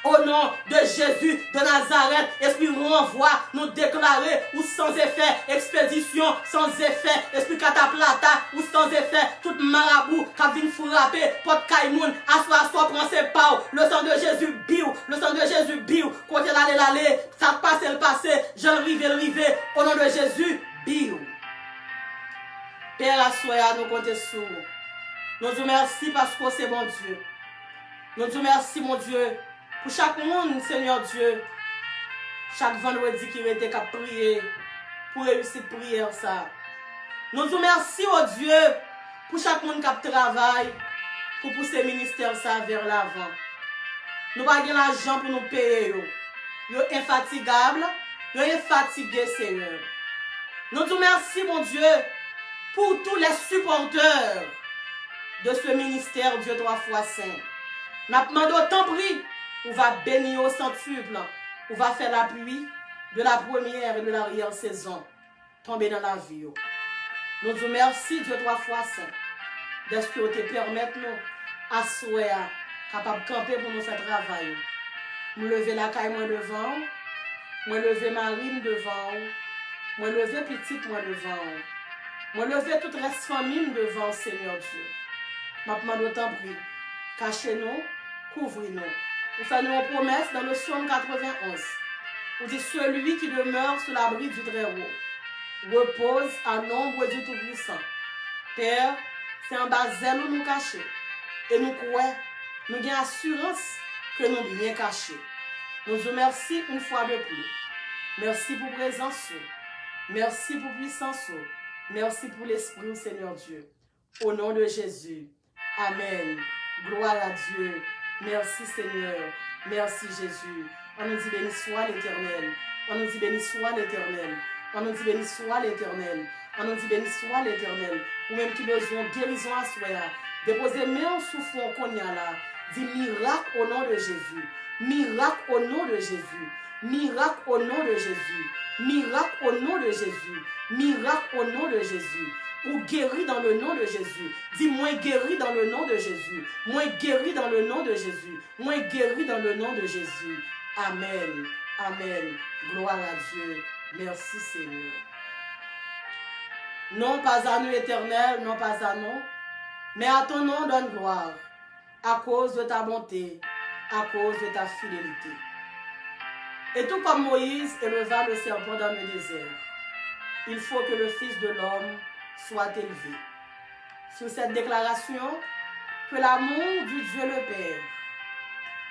Au nom de Jésus de Nazareth, esprit renvoi, nous déclarer ou sans effet, expédition sans effet, esprit cataplata ou sans effet, tout marabout, qui vient frapper, porte kaimoun, assoir, prend ses pas, le sang de Jésus biou, côté l'aller, ça passe le passé, j'en rivé, au nom de Jésus, biou. Père, assoya, nous comptons sur vous. Nous vous remercions parce que c'est bon Dieu. Nous vous remercions, mon Dieu, pour chaque monde, Seigneur Dieu, chaque vendredi qui était qu'à prier, pour réussir la prière, ça. Nous vous remercions, oh Dieu, pour chaque monde qui travaille, pour pousser le ministère ça vers l'avant. Nous n'avons pas l'argent pour nous payer. Nous sommes infatigables, nous sommes fatigués, Seigneur. Nous vous remercions, mon Dieu, pour tous les supporters de ce ministère, Dieu 3 fois saint. Nous demandons autant prix, on va bénir au centuple, on va faire la pluie de la première et de l'arrière saison, tomber dans la vie. Nous vous remercions, Dieu 3 fois saint, de ce que te permettre nous, à souhait, capable de camper pour nous faire travail. Nous lever la caille moi devant, moi lever Marine devant, moi lever petite moi devant. Moi lever toute reste famille devant Seigneur Dieu. Maintenant d'autant prie. Cachez-nous, couvrez-nous. Vous faites une promesse dans le psaume 91. Vous dites celui qui demeure sous l'abri du Très-Haut repose à l'ombre du Tout-Puissant. Père, c'est en bas zèle où nous cachons. Et nous croyons, nous avons assurance que nous sommes bien cachés. Nous vous remercions une fois de plus. Merci pour présence. Merci pour puissance. Merci pour l'Esprit, Seigneur Dieu. Au nom de Jésus. Amen. Gloire à Dieu. Merci Seigneur. Merci Jésus. On nous dit béni soit l'Éternel. On nous dit béni soit l'Éternel. On nous dit béni soit l'Éternel. On nous dit béni soit l'Éternel. Ou même qui besoin de guérison à soi. Déposez main sous fond qu'on y a là. Dis miracle au nom de Jésus. Miracle au nom de Jésus. Miracle au nom de Jésus. Miracle au nom de Jésus. Miracle au nom de Jésus. Ou guéri dans le nom de Jésus. Dis-moi guéri dans le nom de Jésus. Moi guéri dans le nom de Jésus. Moi guéri dans le nom de Jésus. Amen. Amen. Gloire à Dieu. Merci Seigneur. Non pas à nous éternel, non pas à nous, mais à ton nom donne gloire, à cause de ta bonté, à cause de ta fidélité. Et tout comme Moïse éleva le serpent dans le désert, il faut que le Fils de l'homme soit élevé. Sur cette déclaration, que l'amour du Dieu le Père,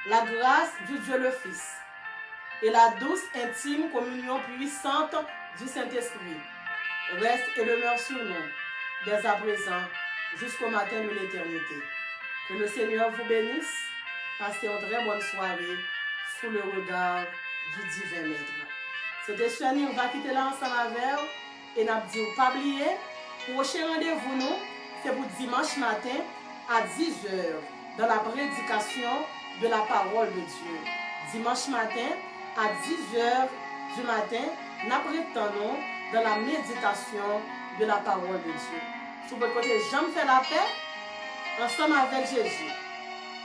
la grâce du Dieu le Fils et la douce intime communion puissante du Saint-Esprit reste et demeure sur nous dès à présent jusqu'au matin de l'éternité. Que le Seigneur vous bénisse. Passez une très bonne soirée sous le regard du divin Maître. C'était Chani, on va quitter là ensemble avec vous et n'a dit pas oublier, prochain rendez-vous nous, c'est pour dimanche matin à 10h dans la prédication de la parole de Dieu. Dimanche matin à 10h du matin, nous attendons dans la méditation de la parole de Dieu. Sur votre côté, j'aime faire la paix ensemble avec Jésus.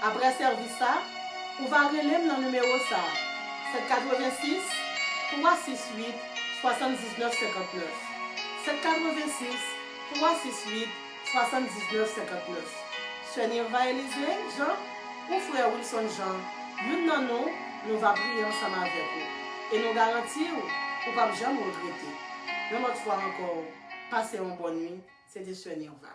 Après service ça, on va relire dans le numéro ça, 786 368 79 59. 786 368 79 59. Sœur Nirva Élisée, Jean, ou frère Wilson Jean, l'une de nous va prier ensemble avec vous. Et nous garantissons qu'on ne va jamais regretter. Une autre fois encore, passez une bonne nuit. C'était Sœur Nirva.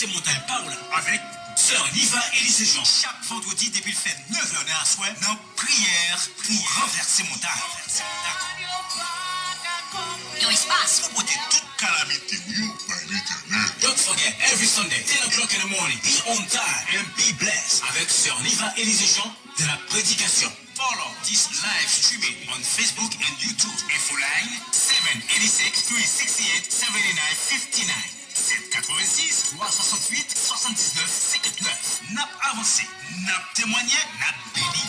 renverser montagne Paola avec Sœur Niva Élysée Jean. Chaque vendredi depuis le fait 9h d'un soir, dans prière pour renverser montagne. Yo espace. Pour porter toute calamité par l'éternel. Don't forget every Sunday, 10 o'clock in the morning, be on time and be blessed avec Sœur Niva Élysée Jean de la prédication. Follow this live streaming on Facebook and YouTube. Info line 786 368 7959. 786 368 79 59. Nap avancé, nap témoigné, nap béni.